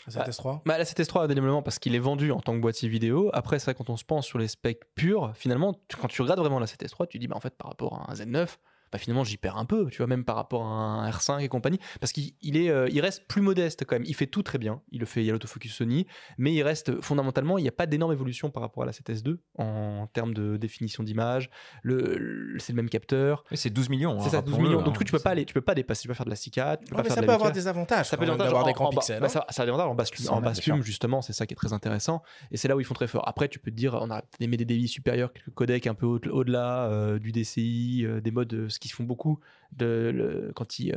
La 7S3 La 7S3, indéniablement, parce qu'il est vendu en tant que boîtier vidéo. Après, c'est vrai, quand on se pense sur les specs purs, finalement, quand tu regardes vraiment la 7S3, tu dis, en fait, par rapport à un Z9, finalement, j'y perds un peu, tu vois, même par rapport à un R5 et compagnie, parce il reste plus modeste quand même. Il fait tout très bien. Il y a l'autofocus Sony, mais il reste fondamentalement, il n'y a pas d'énorme évolution par rapport à la 7S2 en termes de définition d'image. C'est le même capteur. Mais c'est 12 millions. C'est ça, 12 millions. Donc, tu peux pas dépasser, tu peux pas faire de la 6K. Mais ça peut avoir des avantages. Ça peut avoir des grands pixels. Ça a des avantages en basse plume, justement, c'est ça qui est très intéressant. Et c'est là où ils font très fort. Après, tu peux te dire, on a des débits supérieurs, quelques codecs un peu au-delà du DCI, des modes, ce qu'ils font beaucoup quand ils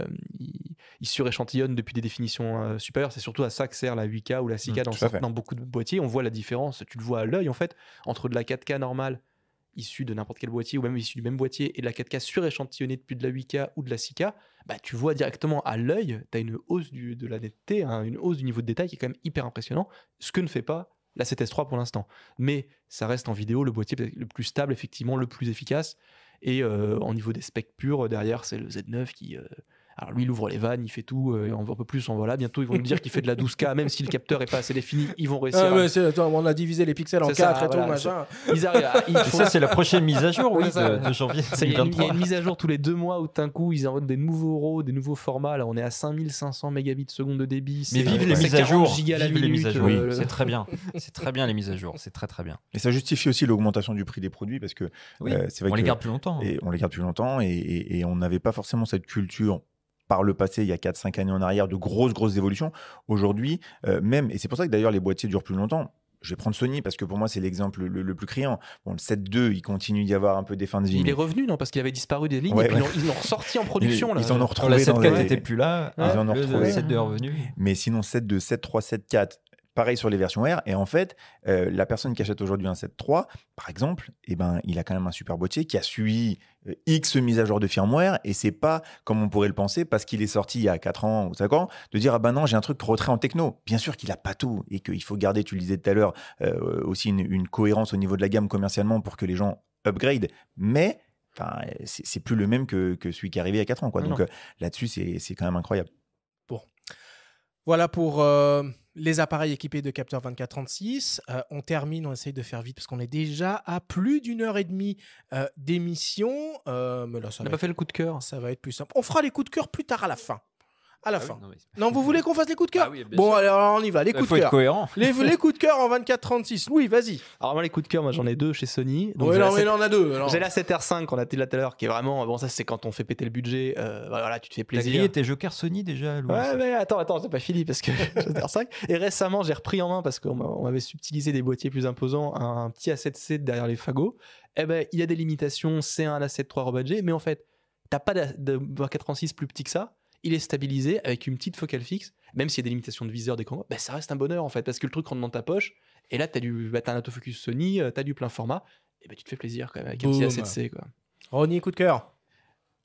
suréchantillonnent depuis des définitions supérieures. C'est surtout à ça que sert la 8K ou la 6K dans beaucoup de boîtiers. On voit la différence, tu le vois à l'œil en fait, entre de la 4K normale issue de n'importe quel boîtier ou même issue du même boîtier et de la 4K suréchantillonnée depuis de la 8K ou de la 6K. Tu vois directement à l'œil, tu as une hausse de la netteté, une hausse du niveau de détail qui est quand même hyper impressionnant, ce que ne fait pas la 7S3 pour l'instant. Mais ça reste en vidéo le boîtier le plus stable, effectivement, le plus efficace. Et au niveau des specs purs, derrière, c'est le Z9 qui... alors lui, il ouvre les vannes, il fait tout, on veut un peu plus, voilà. Bientôt, ils vont nous dire qu'il fait de la 12K, même si le capteur n'est pas assez défini, ils vont réussir. On a divisé les pixels en 4 et tout, machin. Ils arrivent ça, c'est la prochaine mise à jour, de janvier 2023. Il y a une mise à jour tous les 2 mois où d'un coup, ils envoient des nouveaux RAW, des nouveaux formats. Là, on est à 5500 mégabits seconde de débit. Mais vive les mises à jour. C'est très bien. C'est très bien les mises à jour. C'est très très bien. Et ça justifie aussi l'augmentation du prix des produits parce que c'est vrai on les garde plus longtemps. Et on les garde plus longtemps et on n'avait pas forcément cette culture par le passé, il y a 4-5 années en arrière, de grosses évolutions. Aujourd'hui, même, et c'est pour ça que d'ailleurs les boîtiers durent plus longtemps. Je vais prendre Sony parce que pour moi, c'est l'exemple le plus criant. Bon, le 7.2, il continue d'y avoir un peu des fins de vie. Il est revenu, non? Parce qu'il avait disparu des lignes et puis ils l'ont ressorti en production. Ils en ont retrouvé. La 7.4 n'était plus là. Ils en ont retrouvé. Le 7.2 est revenu. Mais sinon, 7.2, 7.3, 7.4, pareil sur les versions R. Et en fait, la personne qui achète aujourd'hui un 7.3, par exemple, eh ben, il a quand même un super boîtier qui a suivi X mises à jour de firmware. Et c'est pas, comme on pourrait le penser, parce qu'il est sorti il y a 4 ans ou 5 ans, de dire, ah ben non, j'ai un truc retrait en techno. Bien sûr qu'il n'a pas tout et qu'il faut garder, tu le disais tout à l'heure, aussi une cohérence au niveau de la gamme commercialement pour que les gens upgrade. Mais c'est plus le même que celui qui est arrivé il y a 4 ans. Quoi. Donc là-dessus, c'est quand même incroyable. Bon. Voilà pour les appareils équipés de capteurs 24-36. On termine, on essaye de faire vite parce qu'on est déjà à plus d'1h30 d'émission. Mais là, on n'a pas fait le coup de cœur. Ça va être plus simple. On fera les coups de cœur plus tard à la fin. À la fin. Oui, non, vous voulez qu'on fasse les coups de cœur? Oui, bon, alors on y va. Les coups de cœur. Il faut être cohérent. Les coups de cœur en 24-36. Oui, vas-y. Alors moi, les coups de cœur, j'en ai 2 chez Sony. Donc mais il en a 2. J'ai la 7R5 qu'on a dit là tout à l'heure, qui est vraiment... Bon, ça, c'est quand on fait péter le budget. Voilà, tu te fais plaisir. T'as grillé tes jokers Sony déjà, Louis? Ouais, mais attends, c'est pas fini parce que 7R5. Et récemment, j'ai repris en main parce qu'on m'avait subtilisé des boîtiers plus imposants, un petit A7C derrière les fagots. Eh ben, il y a des limitations C1 à A7 III rebadgé, mais en fait, t'as pas de 436 plus petit que ça. Il est stabilisé avec une petite focale fixe, même s'il y a des limitations de viseur, d'écran, ben ça reste un bonheur en fait, parce que le truc rentre dans ta poche, et là t'as un autofocus Sony, t'as du plein format, et ben tu te fais plaisir quand même avec un petit A7C quoi. Ronnie, coup de cœur.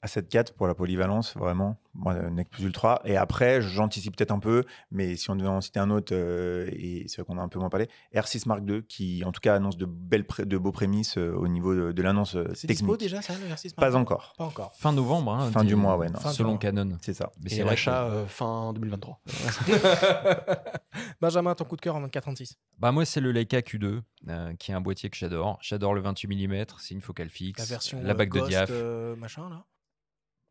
A7 IV pour la polyvalence, vraiment. Moi, Nec Plus Ultra. Et après, j'anticipe peut-être un peu, mais si on devait en citer un autre, et c'est vrai qu'on a un peu moins parlé, R6 Mark II, qui en tout cas annonce de beaux prémices au niveau de l'annonce technique. C'est dispo déjà ça, le R6 Mark II? Pas encore. Pas encore. Fin novembre. Hein, fin du mois, ouais. Non. Selon Canon. C'est ça. Mais c'est l'achat fin 2023. Benjamin, ton coup de cœur en 24-36? Bah moi, c'est le Leica Q2, qui est un boîtier que j'adore. J'adore le 28 mm, c'est une focale fixe. La version la bague de diaph. Machin là?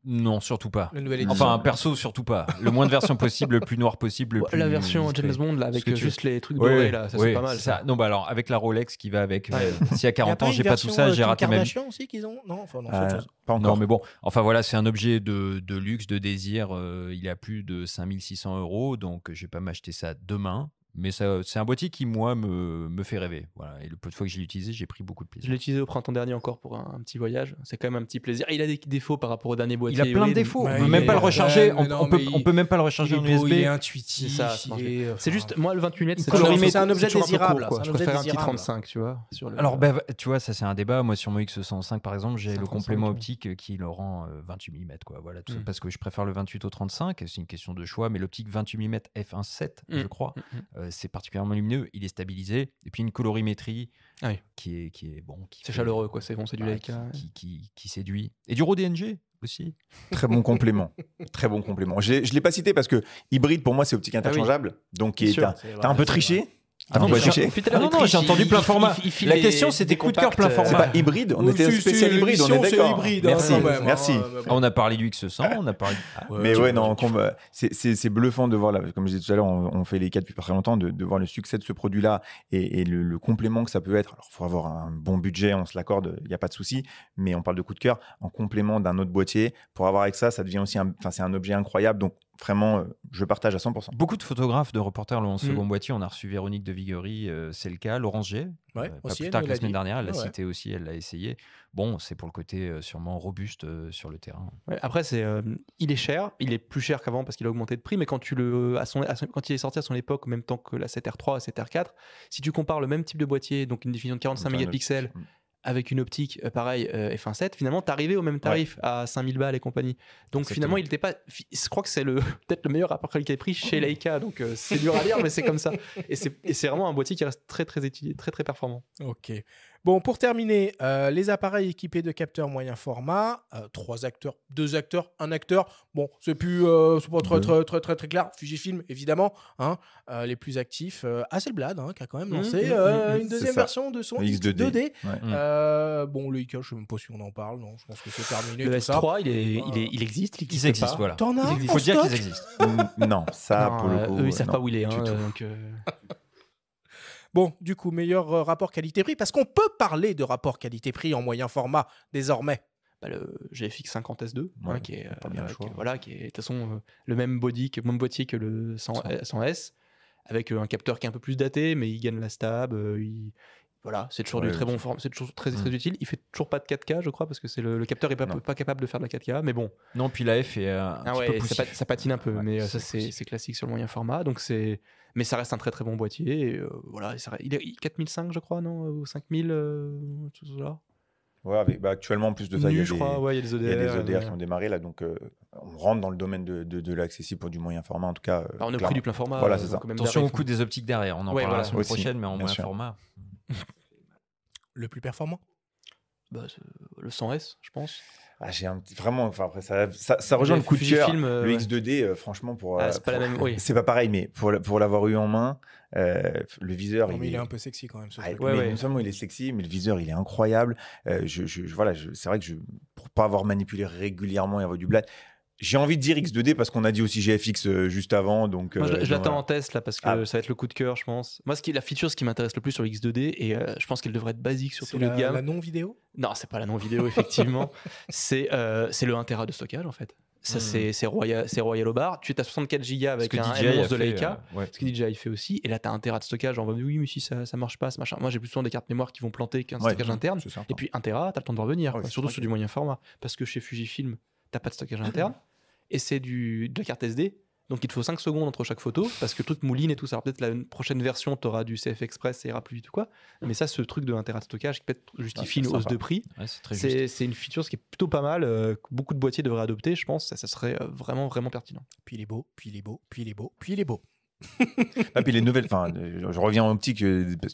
Non, surtout pas. Enfin, perso, surtout pas. Le moins de versions possible, le plus noir possible. La version James Bond, là, avec juste les trucs dorés, là, ça c'est pas mal. Ça. Non, bah alors, avec la Rolex qui va avec. S'il y a 40 ans, j'ai pas tout ça, j'ai raté ma vie. aussi qu'ils ont? Non, enfin, non, c'est autre chose. Pas encore. Non, mais bon, enfin voilà, c'est un objet de luxe, de désir. Il est à plus de 5600 €, donc je vais pas m'acheter ça demain. Mais c'est un boîtier qui, moi, me fait rêver. Voilà. Et le peu de fois que je l'ai utilisé, j'ai pris beaucoup de plaisir. Je l'ai utilisé au printemps dernier encore pour un petit voyage. C'est quand même un petit plaisir. Il a des défauts par rapport au dernier boîtier. Il a plein de défauts. On peut même pas le recharger. On peut même pas le recharger en USB. Il est intuitif. C'est juste, moi, le 28 mm, c'est un objet désirable. Je préfère un petit 35, tu vois. Alors, tu vois, ça c'est un débat. Moi, sur mon X105, par exemple, j'ai le complément optique qui le rend 28 mm. Voilà, tout ça parce que je préfère le 28 au 35. C'est une question de choix. Mais l'optique 28 mm f1.7, je crois, c'est particulièrement lumineux, il est stabilisé, et puis une colorimétrie qui est bon. C'est chaleureux, quoi. C'est bon, c'est du Leica. Qui séduit. Et du RAW DNG aussi. Très bon complément. Très bon complément. Je l'ai pas cité parce que hybride, pour moi, c'est optique interchangeable. Donc, t'as un peu triché. Non, j'ai entendu plein format. La question, c'était coup de cœur plein format. C'est pas hybride, on était spécial hybride, on est d'accord. Merci. On a parlé du X100, on a parlé. Mais ouais, non, c'est bluffant de voir, comme je disais tout à l'heure, on fait les cas depuis pas très longtemps, de voir le succès de ce produit-là et le complément que ça peut être. Alors, il faut avoir un bon budget, on se l'accorde, il n'y a pas de souci, mais on parle de coup de cœur en complément d'un autre boîtier. Pour avoir avec ça, ça devient aussi c'est un objet incroyable. Donc, vraiment, je partage à 100%. Beaucoup de photographes, de reporters l'ont en second boîtier. On a reçu Véronique de Viguerie, c'est le cas. Laurence G, pas plus tard que la semaine dernière, elle l'a cité aussi, elle l'a essayé. Bon, c'est pour le côté sûrement robuste sur le terrain. Après, il est cher, il est plus cher qu'avant parce qu'il a augmenté de prix, mais quand il est sorti à son époque, en même temps que la 7R3, la 7R4, si tu compares le même type de boîtier, donc une définition de 45 mégapixels, avec une optique pareil f1.7, finalement t'arrivais au même tarif à 5000 balles et compagnie. Donc finalement il était pas, je crois que c'est peut-être le meilleur rapport qualité-prix chez Leica, donc c'est dur à dire mais c'est comme ça. Et c'est vraiment un boîtier qui reste très très utilisé, très très performant. Ok. Bon, pour terminer, les appareils équipés de capteurs moyen format, 3 acteurs, 2 acteurs, 1 acteur. Bon, c'est pas très clair. Fujifilm, évidemment, hein, les plus actifs. Hasselblad, qui a quand même lancé une deuxième version de son X2D. Bon, le Leica, je sais même pas si on en parle. Non, je pense que c'est terminé. Le S3, il existe. Ils existent, voilà. T'en as? Il faut dire qu'ils existent. Non, ça pour le coup. Eux, ils savent pas où il est. Donc. Bon, du coup, meilleur rapport qualité-prix, parce qu'on peut parler de rapport qualité-prix en moyen format désormais. le GFX 50S2, Ouais, qui est, pas bien le choix. qui est de toute façon le même boîtier que le 100S, avec un capteur qui est un peu plus daté, mais il gagne la stab. Voilà, c'est toujours du très bon format, c'est toujours très utile. Il fait toujours pas de 4K, je crois, parce que le capteur est pas capable de faire de la 4K, mais bon. Non, puis la F est un petit peu poussif. Ça patine un peu, mais ça c'est classique sur le moyen format. Donc mais ça reste un très très bon boîtier. Et, voilà, il est 4005, je crois, non, ou 5000, tout ça. Ouais, actuellement, en plus de ça, il y a des ODR qui ont démarré là, donc on rentre dans le domaine de l'accessible pour du moyen format, en tout cas. On est pris du plein format. Voilà, c'est ça. Attention au coût des optiques derrière, on en parlera la semaine prochaine, mais en moyen format. Le plus performant le 100S, je pense. J'ai vraiment, après ça rejoint le coup de cœur. Le X2D, franchement, c'est pas la même. Oui. C'est pas pareil, mais pour l'avoir eu en main, le viseur. Il est un peu sexy quand même. Non seulement il est sexy, mais le viseur il est incroyable. C'est vrai que pour pas avoir manipulé régulièrement et avoir du bled. J'ai envie de dire X2D parce qu'on a dit aussi GFX juste avant. Donc, moi, je l'attends en test là parce que ça va être le coup de cœur, je pense. Moi, la feature qui m'intéresse le plus sur le X2D, et je pense qu'elle devrait être basique sur tout le gamme. La non-vidéo ? Non, c'est pas la non-vidéo, effectivement. c'est le 1 Tera de stockage en fait. Ça, c'est Royal au bar. Tu es à 64 Go avec un M11 de Leica. Ce que DJI fait aussi. Et là, tu as 1 Tera de stockage. On va me dire, oui, mais si ça marche pas, ce machin. Moi, j'ai plus souvent des cartes mémoire qui vont planter qu'un stockage interne. Et puis 1 Tera, tu as le temps de revenir. Surtout sur du moyen format. Parce que chez Fujifilm, t'as pas de stockage interne. Et c'est de la carte SD. Donc il te faut 5 secondes entre chaque photo parce que le truc mouline et tout ça. Alors, peut-être la prochaine version, tu auras du CF Express, ça ira plus vite ou quoi. Mais ça, ce truc de 1 Tera de stockage qui peut-être justifie une hausse de prix, c'est une feature qui est plutôt pas mal. Beaucoup de boîtiers devraient adopter, je pense. Ça serait vraiment, vraiment pertinent. Puis il est beau, puis il est beau, puis il est beau, puis il est beau. Puis les nouvelles, je reviens en optique,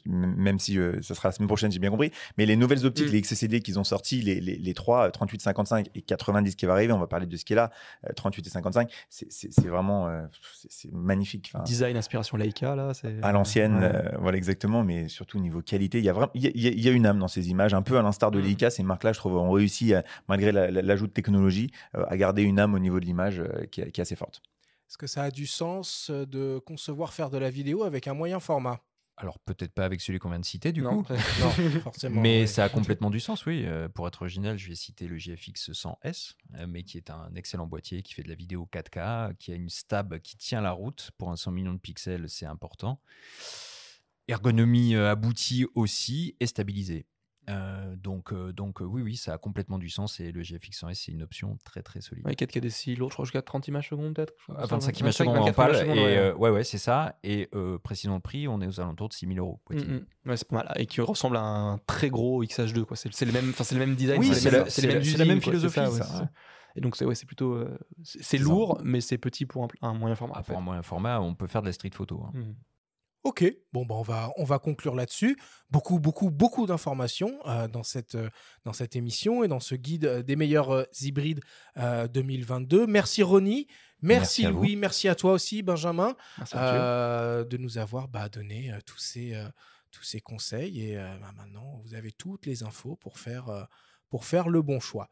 même si ça sera la semaine prochaine, j'ai bien compris, mais les nouvelles optiques, les XCD qu'ils ont sortis, les 3, 38, 55 et 90 qui va arriver, on va parler de ce qui est là, 38 et 55, c'est vraiment c'est magnifique. Design, inspiration Leica, là. À l'ancienne, voilà exactement, mais surtout au niveau qualité, il y a une âme dans ces images, un peu à l'instar de Leica, ces marques-là, je trouve, ont réussi, malgré l'ajout de technologie, à garder une âme au niveau de l'image qui est assez forte. Est-ce que ça a du sens de concevoir faire de la vidéo avec un moyen format ? Alors peut-être pas avec celui qu'on vient de citer du coup. Non, forcément. Mais ça a complètement du sens, oui. Pour être original, je vais citer le GFX 100S, mais qui est un excellent boîtier, qui fait de la vidéo 4K, qui a une stab qui tient la route. Pour un 100 millions de pixels, c'est important. Ergonomie aboutie aussi et stabilisée. Donc oui, ça a complètement du sens et le GFX 100S, c'est une option très très solide. 4K décils, l'autre, je crois jusqu'à 30 images secondes peut-être. 25 images secondes en pâle. Et c'est ça. Et précisons le prix, on est aux alentours de 6 000 €. Ouais, c'est pas mal. Et qui ressemble à un très gros XH2, quoi. C'est le même design. Oui, c'est la même philosophie. Et donc c'est plutôt c'est lourd, mais c'est petit pour un moyen format. Pour un moyen format, on peut faire de la street photo. Ok, bon, on va conclure là-dessus. Beaucoup d'informations dans cette émission et dans ce guide des meilleurs hybrides 2022. Merci Ronnie, merci Louis, merci à toi aussi Benjamin de nous avoir donné tous ces conseils. Et maintenant, vous avez toutes les infos pour faire le bon choix.